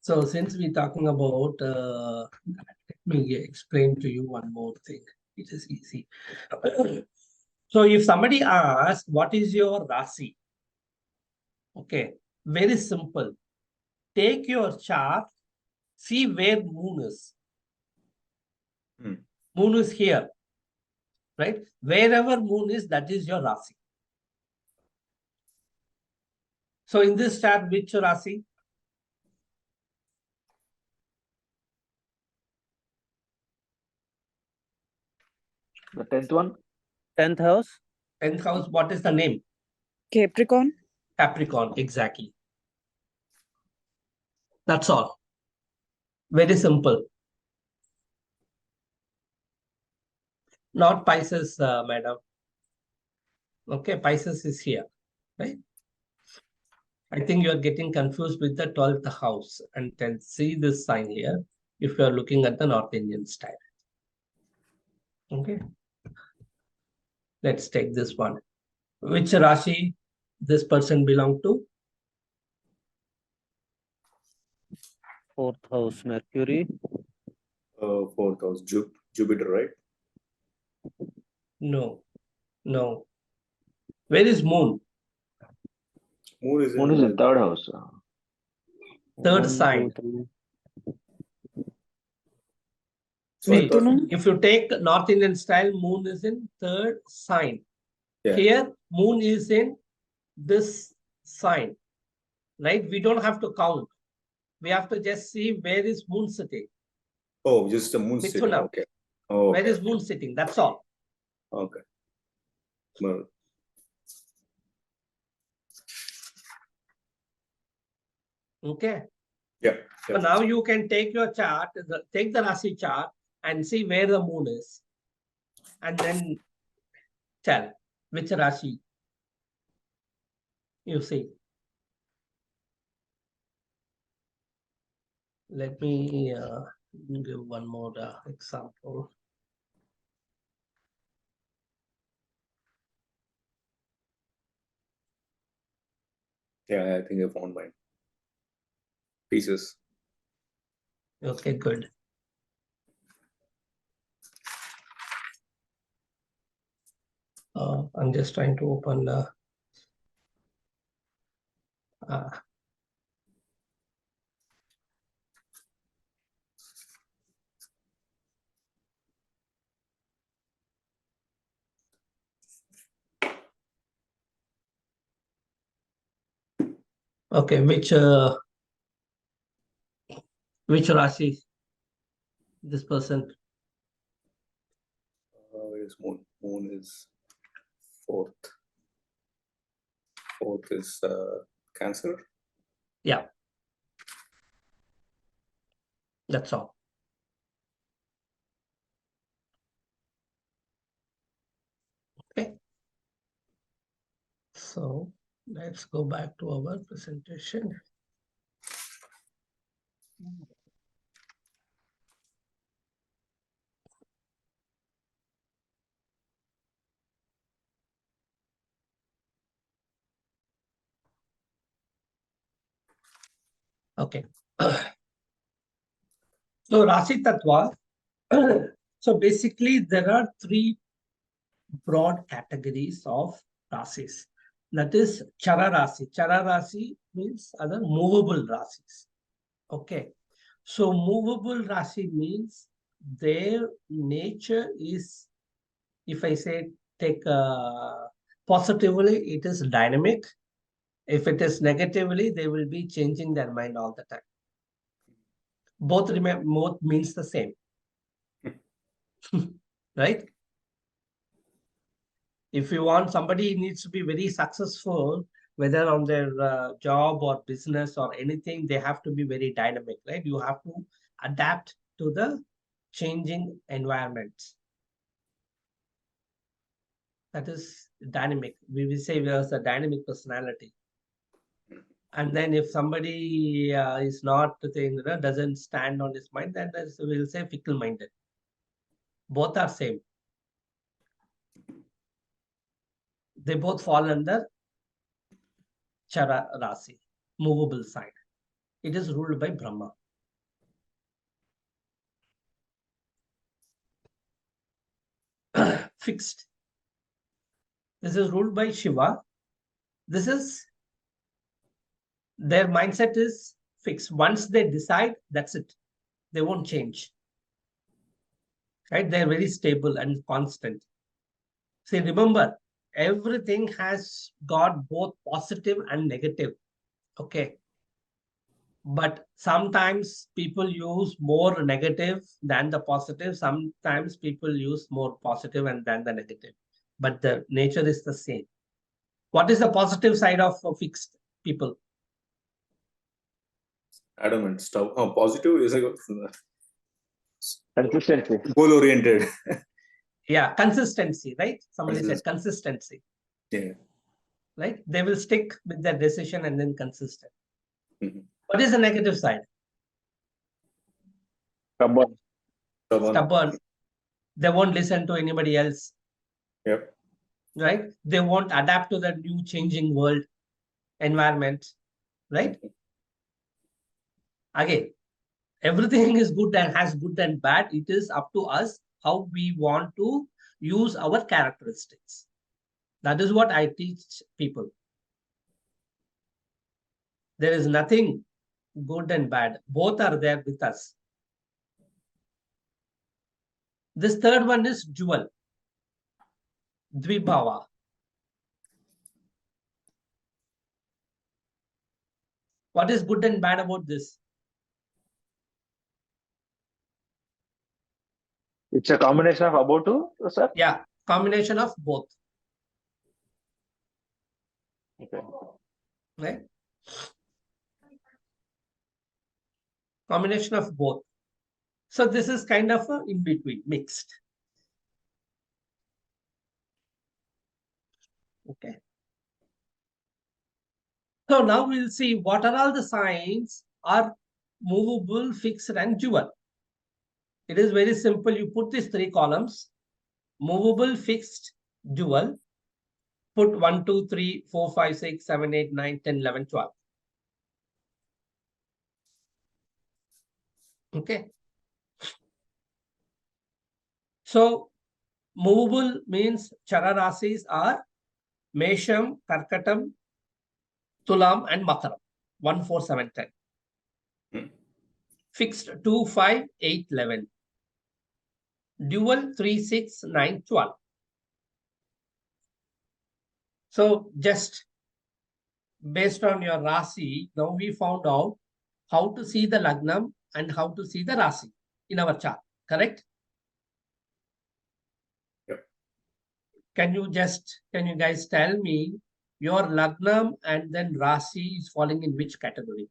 [SPEAKER 1] So since we're talking about, let me explain to you one more thing. It is easy. So if somebody asks, what is your Rasi? Okay, very simple. Take your chart, see where moon is. Moon is here, right? Wherever moon is, that is your Rasi. So in this chart, which Rasi?
[SPEAKER 2] The 10th one?
[SPEAKER 4] 10th house?
[SPEAKER 1] 10th house, what is the name?
[SPEAKER 6] Capricorn.
[SPEAKER 1] Capricorn, exactly. That's all. Very simple. Not Pisces, madam. Okay, Pisces is here, right? I think you are getting confused with the 12th house and can see this sign here if you are looking at the North Indian style. Okay. Let's take this one. Which Rashi this person belong to?
[SPEAKER 4] 4th house, Mercury.
[SPEAKER 3] 4th house, Jupiter, right?
[SPEAKER 1] No, no. Where is moon?
[SPEAKER 3] Moon is
[SPEAKER 2] Moon is
[SPEAKER 3] in
[SPEAKER 2] the 3rd house.
[SPEAKER 1] 3rd
[SPEAKER 4] 1,
[SPEAKER 1] sign.
[SPEAKER 4] 2, 3.
[SPEAKER 3] So I
[SPEAKER 1] See,
[SPEAKER 3] thought,
[SPEAKER 1] if you take North Indian style, moon is in 3rd sign.
[SPEAKER 3] yeah.
[SPEAKER 1] Here, moon is in this sign, right? We don't have to count. We have to just see where is moon sitting.
[SPEAKER 3] Oh, just the moon sitting.
[SPEAKER 1] Mithuna.
[SPEAKER 3] Okay. Oh,
[SPEAKER 1] Where
[SPEAKER 3] okay.
[SPEAKER 1] is moon sitting? That's all.
[SPEAKER 3] Okay. Well,
[SPEAKER 1] Okay.
[SPEAKER 3] yeah.
[SPEAKER 1] So now you can take your chart, take the Rasi chart and see where the moon is. And then tell which Rashi you see. Let me give one more example.
[SPEAKER 3] Yeah, I think I found mine. Pieces.
[SPEAKER 1] Okay, good. I'm just trying to open the. Okay, which Rashi this person?
[SPEAKER 3] Where is moon? Moon is 4th. 4th is Cancer.
[SPEAKER 1] Yeah. That's all. So let's go back to our presentation. Okay. So Rashi Tattva. So basically, there are three broad categories of rasis. That is Chara Rasi. Chara Rasi means other movable rasis. Okay. So movable Rasi means their nature is, if I say take positively, it is dynamic. If it is negatively, they will be changing their mind all the time. Both means the same. Right? If you want somebody needs to be very successful, whether on their job or business or anything, they have to be very dynamic, right? You have to adapt to the changing environments. That is dynamic. We will say there's a dynamic personality. And then if somebody is not doesn't stand on his mind, then we'll say fickle-minded. Both are same. They both fall under Chara Rasi, movable sign. It is ruled by Brahma. Fixed. This is ruled by Shiva. This is, their mindset is fixed. Once they decide, that's it. They won't change. Right? They're very stable and constant. See, remember, everything has got both positive and negative. Okay. But sometimes people use more negative than the positive. Sometimes people use more positive and than the negative. But the nature is the same. What is the positive side of fixed people?
[SPEAKER 3] Adamant stuff. Positive is a
[SPEAKER 2] Consistency.
[SPEAKER 3] goal oriented.
[SPEAKER 1] Yeah, consistency, right? Somebody said consistency.
[SPEAKER 3] Yeah.
[SPEAKER 1] Right? They will stick with their decision and then consistent.
[SPEAKER 3] Mhm.
[SPEAKER 1] What is the negative side?
[SPEAKER 2] Stubborn.
[SPEAKER 1] Stubborn. They won't listen to anybody else.
[SPEAKER 3] Yep.
[SPEAKER 1] Right? They won't adapt to the new changing world environment. Right? Again, everything is good and has good and bad. It is up to us how we want to use our characteristics. That is what I teach people. There is nothing good and bad. Both are there with us. This third one is dual. Dvibhava. What is good and bad about this?
[SPEAKER 2] It's a combination of about two, sir?
[SPEAKER 1] Yeah, combination of both.
[SPEAKER 2] Okay.
[SPEAKER 1] Right? Combination of both. So this is kind of a in between, mixed. Okay. So now we'll see what are all the signs are movable, fixed, and dual. It is very simple. You put these three columns, movable, fixed, dual. Put 1, 2, 3, 4, 5, 6, 7, 8, 9, 10, 11, 12. Okay. So movable means Chara Rasis are Mesham, Karkatam, Tulam, and Makaram. 1, 4, 7, 10. Fixed 2, 5, 8, 11. Dual 3, 6, 9, 12. So just based on your Rasi, now we found out how to see the Lagnam and how to see the Rasi in our chart. Correct?
[SPEAKER 3] Yep.
[SPEAKER 1] Can you guys tell me your Lagnam and then Rasi is falling in which category?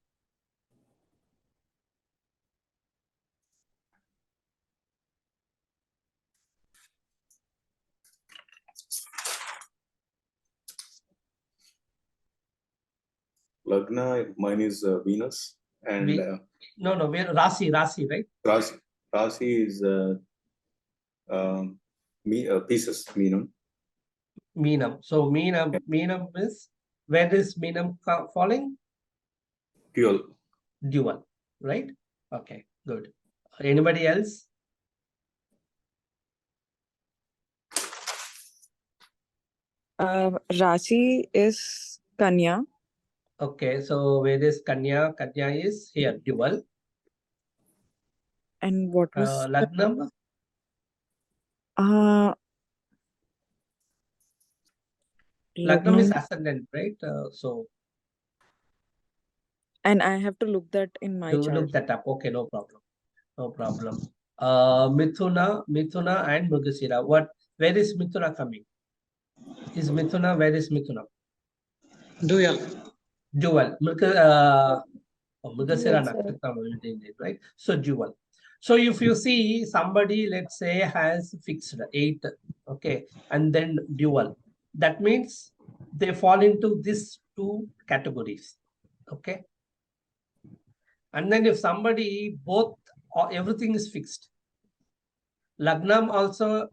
[SPEAKER 3] Lagna, mine is Venus, and
[SPEAKER 1] No, we're Rasi, right?
[SPEAKER 3] Rasi is pieces, Meenam.
[SPEAKER 1] Meenam. So Meenam is, where is Meenam falling? Dual, right? Okay, good. Anybody else?
[SPEAKER 6] Rashi is Kanya.
[SPEAKER 1] Okay, so where is Kanya? Kanya is here, dual.
[SPEAKER 6] And what was
[SPEAKER 1] Lagnam? Lagnam is ascendant, right?
[SPEAKER 6] And I have to look that in my chart.
[SPEAKER 1] Look that up. Okay, no problem. No problem. Mithuna and Mrigashira. Where is Mithuna coming? Where is Mithuna? Dual. Mrigashira Nakshatra, right? So dual. So if you see somebody, let's say, has fixed 8, okay, and then dual, that means they fall into these 2 categories, okay. And then if somebody both or everything is fixed, Lagnam also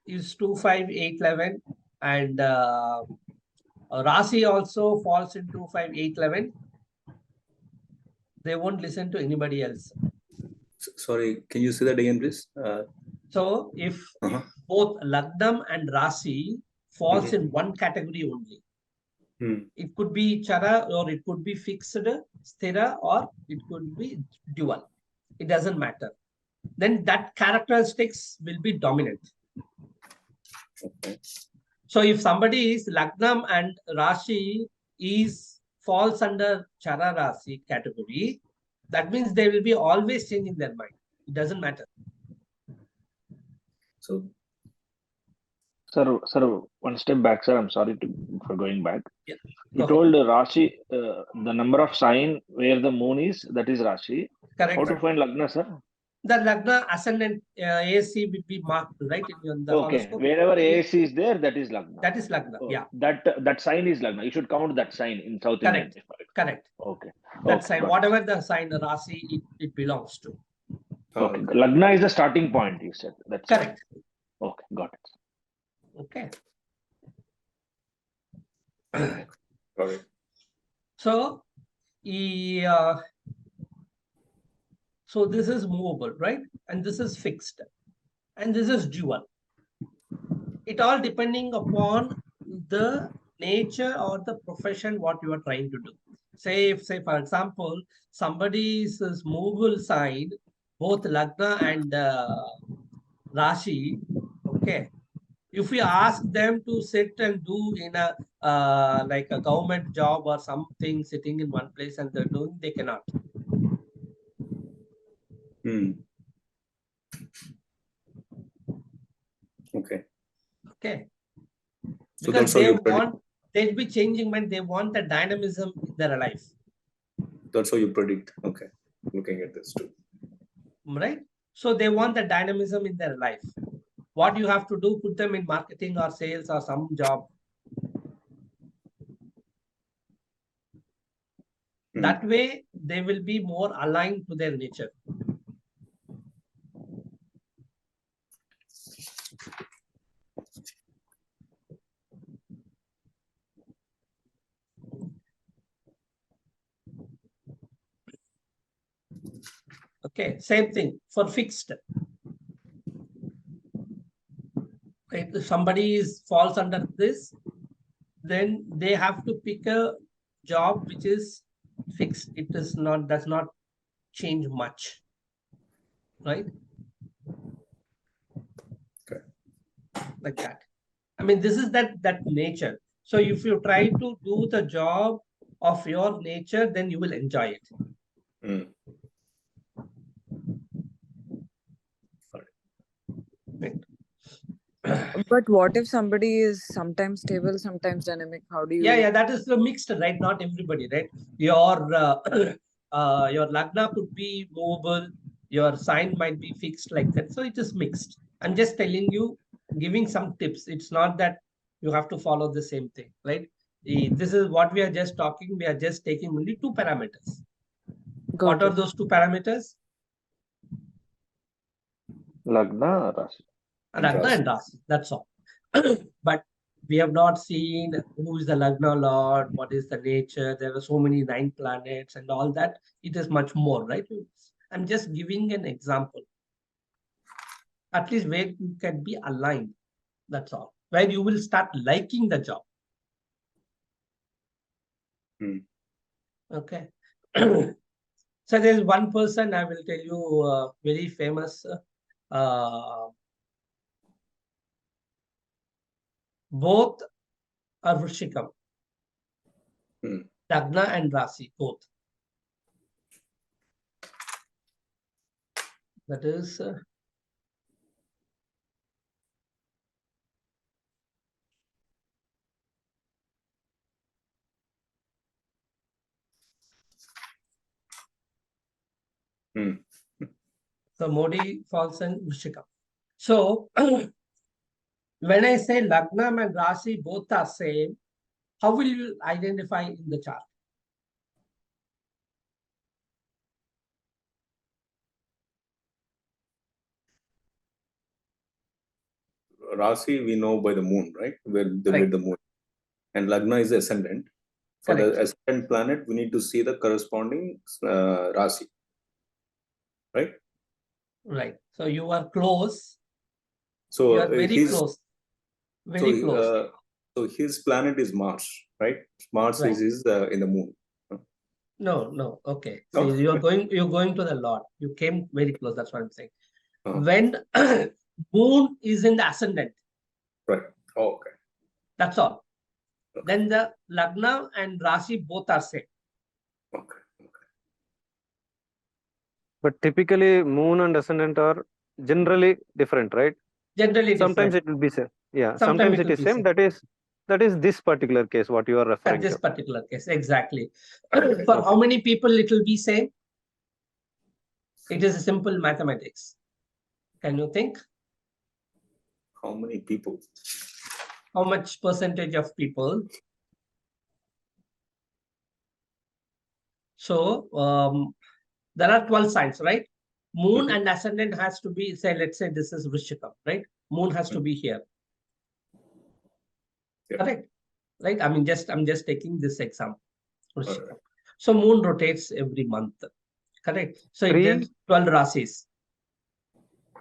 [SPEAKER 1] is 2, 5, 8, 11, and Rasi also falls into 5, 8, 11. They won't listen to anybody else.
[SPEAKER 3] Sorry, can you say that again, please?
[SPEAKER 1] So if both Lagnam and Rasi falls in one category only, it could be Chara, or it could be fixed, Sthira, or it could be dual. It doesn't matter. Then that characteristics will be dominant.
[SPEAKER 3] Okay.
[SPEAKER 1] So if somebody is Lagnam and Rashi falls under Chara Rasi category, that means they will be always changing their mind. It doesn't matter.
[SPEAKER 3] So,
[SPEAKER 2] sir, one step back, sir. I'm sorry for going back.
[SPEAKER 1] Yeah.
[SPEAKER 2] You told Rashi, the number of sign where the moon is, that is Rashi.
[SPEAKER 1] Correct.
[SPEAKER 2] How to find Lagna, sir?
[SPEAKER 1] The Lagna ascendant ASC will be marked, right? In the horoscope.
[SPEAKER 2] Wherever ASC is there, that is Lagna.
[SPEAKER 1] That is Lagna, yeah.
[SPEAKER 2] That sign is Lagna. You should count that sign in South Indian.
[SPEAKER 1] Correct.
[SPEAKER 2] Okay.
[SPEAKER 1] That sign, whatever the sign, Rasi, it belongs to.
[SPEAKER 2] Okay. Lagna is the starting point, you said. That's
[SPEAKER 1] correct.
[SPEAKER 2] Okay, got it.
[SPEAKER 1] Okay.
[SPEAKER 3] got it.
[SPEAKER 1] So, so this is movable, right? And this is fixed. And this is dual. It all depending upon the nature or the profession what you are trying to do. Say for example, somebody's movable side, both Lagna and Rashi, okay. If we ask them to sit and do in a like a government job or something, sitting in one place and they're doing, they cannot.
[SPEAKER 3] Okay.
[SPEAKER 1] Okay.
[SPEAKER 3] So
[SPEAKER 1] because they'll be changing when they want the dynamism in their life.
[SPEAKER 3] That's how you predict. Okay. Looking at this too.
[SPEAKER 1] Right? So they want the dynamism in their life. What you have to do, put them in marketing or sales or some job. That way, they will be more aligned to their nature. Okay, same thing for fixed. Right? If somebody falls under this, then they have to pick a job which is fixed. It does not change much, right?
[SPEAKER 3] Okay.
[SPEAKER 1] Like that. I mean, this is that nature. So if you try to do the job of your nature, then you will enjoy it. Right.
[SPEAKER 6] But what if somebody is sometimes stable, sometimes dynamic? How do you?
[SPEAKER 1] Yeah, that is the mixed, right? Not everybody, right? Your Lagna could be movable, your sign might be fixed like that. So it is mixed. I'm just telling you, giving some tips. It's not that you have to follow the same thing, right? This is what we are just talking. We are just taking only 2 parameters.
[SPEAKER 6] Got
[SPEAKER 1] What are
[SPEAKER 6] it.
[SPEAKER 1] those 2 parameters?
[SPEAKER 2] Lagna, Rashi.
[SPEAKER 1] Lagna and Rashi. That's all. But we have not seen who is the Lagna Lord, what is the nature. There are so many 9 planets and all that. It is much more, right? I'm just giving an example. At least where you can be aligned. That's all. Where you will start liking the job. Okay. So there's one person I will tell you, very famous. Both are Vrishikam. Lagna and Rashi, both. That is so Modi falls in Vrishikam. So when I say Lagna and Rashi both are same, how will you identify in the chart?
[SPEAKER 3] Rasi we know by the moon, right? With the moon. And Lagna is the ascendant. For the ascendant planet, we need to see the corresponding Rasi. Right?
[SPEAKER 1] Right. So you are close.
[SPEAKER 3] So
[SPEAKER 1] you are very close. Very close.
[SPEAKER 3] So his planet is Mars, right? Mars is in the moon.
[SPEAKER 1] No. Okay.
[SPEAKER 3] No?
[SPEAKER 1] See, you're going to the Lord. You came very close. That's what I'm saying. When moon is in the ascendant.
[SPEAKER 3] Right. Oh, okay.
[SPEAKER 1] That's all. Okay. Then the Lagna and Rashi both are same.
[SPEAKER 3] Okay.
[SPEAKER 4] But typically, moon and ascendant are generally different, right?
[SPEAKER 1] Generally
[SPEAKER 4] sometimes
[SPEAKER 1] different.
[SPEAKER 4] it will be same. Yeah.
[SPEAKER 1] Sometimes
[SPEAKER 4] Sometimes it is same. That is this particular case what you are referring
[SPEAKER 1] this
[SPEAKER 4] to.
[SPEAKER 1] Particular case, exactly. For how many people it will be same? It is a simple mathematics. Can you think?
[SPEAKER 3] How many people?
[SPEAKER 1] How much percentage of people? So there are 12 signs, right? Moon and ascendant has to be, say, let's say this is Vrishikam, right? Moon has to be here. Correct? Right? I'm just taking this example. Vrishikam. So moon rotates every month. Correct? So it is 12 rasis.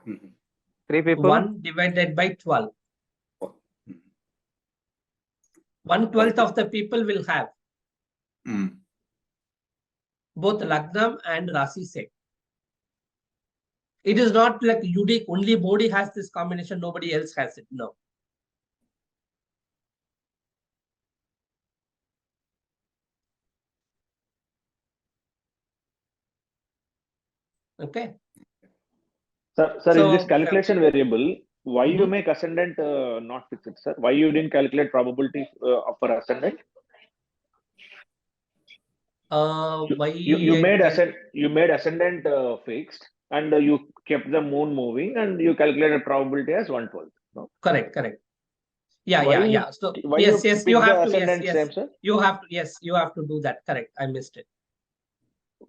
[SPEAKER 4] 3 people?
[SPEAKER 1] 1 divided by 12. 1/12 of the people will have both Lagna and Rasi same. It is not like unique, only Modi has this combination, nobody else has it. No. Okay.
[SPEAKER 2] Sir, in this calculation variable, why you make ascendant not fixed, sir? Why you didn't calculate probability for ascendant?
[SPEAKER 1] Why
[SPEAKER 2] you made ascendant fixed, and you kept the moon moving, and you calculated probability as 1/12. No?
[SPEAKER 1] Correct. Yeah. So yes, you have to. Yes.
[SPEAKER 2] Same, sir?
[SPEAKER 1] You have to. Yes, you have to do that. Correct. I missed it.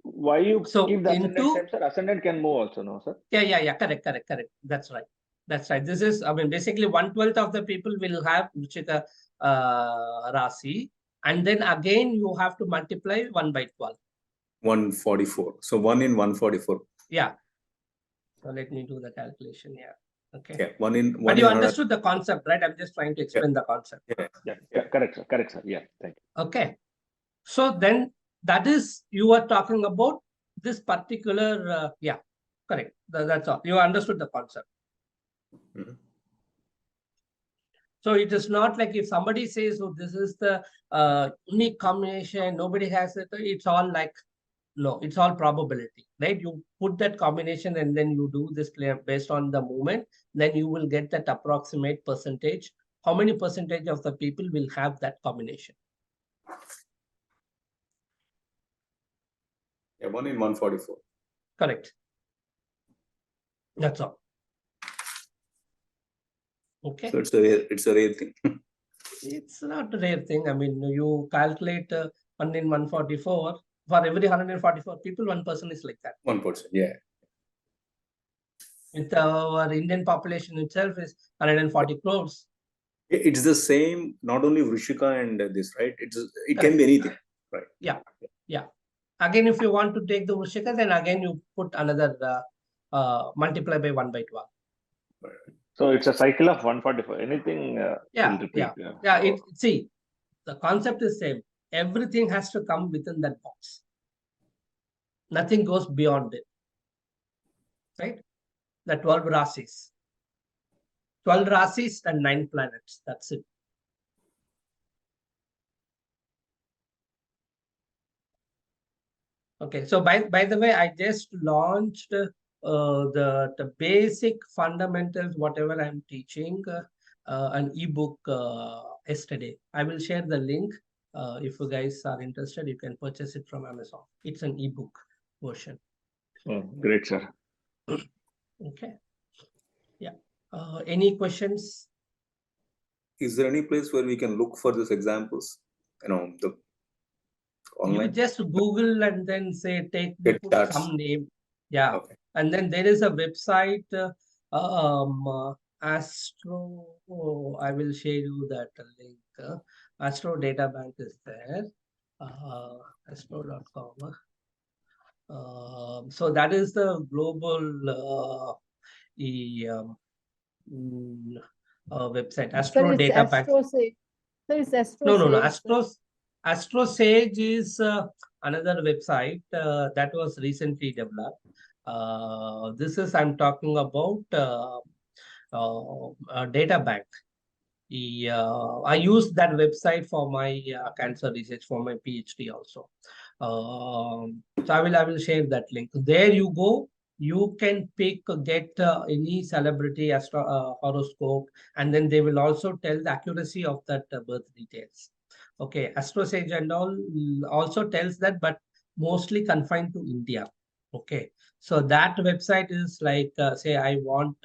[SPEAKER 2] Why you keep the ascendant
[SPEAKER 1] into
[SPEAKER 2] same, sir? Ascendant can move also, no, sir?
[SPEAKER 1] Yeah. Correct. That's right. This is, basically 1/12 of the people will have Vrishika Rasi, and then again you have to multiply 1/12.
[SPEAKER 3] 144. So 1 in 144.
[SPEAKER 1] Yeah. So let me do the calculation here. Okay.
[SPEAKER 3] Yeah, 1 in 1.
[SPEAKER 1] But you understood the concept, right? I'm just trying to explain the concept.
[SPEAKER 2] Yeah. Correct, sir. Yeah, thank you.
[SPEAKER 1] Okay. So then that is, you are talking about this particular, correct. That's all. You understood the concept. So it is not like if somebody says, oh, this is the unique combination, nobody has it. It's all like, no, it's all probability, right? You put that combination and then you do this based on the movement, then you will get that approximate percentage. How many percentage of the people will have that combination?
[SPEAKER 3] Yeah, 1 in 144.
[SPEAKER 1] Correct. That's all. Okay.
[SPEAKER 3] So it's a rare thing.
[SPEAKER 1] It's not a rare thing. I mean, you calculate 1 in 144. For every 144 people, one person is like that.
[SPEAKER 3] 1%. Yeah.
[SPEAKER 1] With our Indian population itself is 140 crores.
[SPEAKER 3] It's the same, not only Vrishika and this, right? It can be anything, right?
[SPEAKER 1] Yeah. Again, if you want to take the Vrishika, then again you put another multiply by 1 by 12.
[SPEAKER 2] So it's a cycle of 144. Anything will repeat.
[SPEAKER 1] See, the concept is same. Everything has to come within that box. Nothing goes beyond it. Right? The 12 Rasis. 12 Rasis and 9 planets. That's it. Okay, so by the way, I just launched the basic fundamentals, whatever I'm teaching, an ebook yesterday. I will share the link. If you guys are interested, you can purchase it from Amazon. It's an ebook version.
[SPEAKER 2] Great, sir.
[SPEAKER 1] Okay. Yeah. Any questions?
[SPEAKER 3] Is there any place where we can look for these examples? The online?
[SPEAKER 1] You just Google and then say put some name. Yeah.
[SPEAKER 3] Okay.
[SPEAKER 1] And then there is a website, Astro. I will share you that link. Astro Data Bank is there. Astro.com. So that is the global website. Astro Data Bank. No. Astro Sage is another website that was recently developed. This is I'm talking about a data bank. I use that website for my cancer research for my PhD also. So I will share that link. There you go. You can get any celebrity horoscope, and then they will also tell the accuracy of that birth details. Okay, AstroSage and all also tells that, but mostly confined to India. Okay, so that website is like, say, I want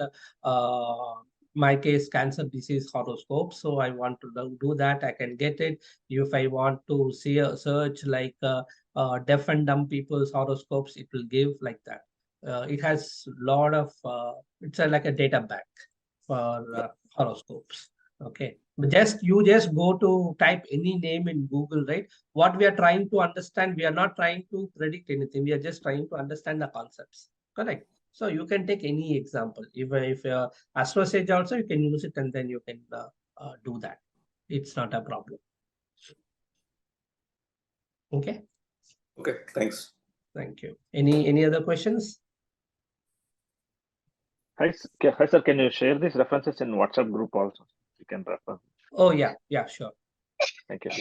[SPEAKER 1] my case cancer disease horoscope. So I want to do that. I can get it. If I want to see a search like deaf and dumb people's horoscopes, it will give like that. It has a lot of, it's like a data bank for horoscopes. Okay, but you just go to type any name in Google, right? What we are trying to understand, we are not trying to predict anything. We are just trying to understand the concepts. Correct. So you can take any example. If AstroSage also, you can use it and then you can do that. It's not a problem. Okay.
[SPEAKER 3] Okay. Thanks.
[SPEAKER 1] Thank you. Any other questions?
[SPEAKER 2] Hi, sir. Can you share these references in WhatsApp group also? You can refer.
[SPEAKER 1] Oh, yeah. Yeah, sure.
[SPEAKER 2] Thank you.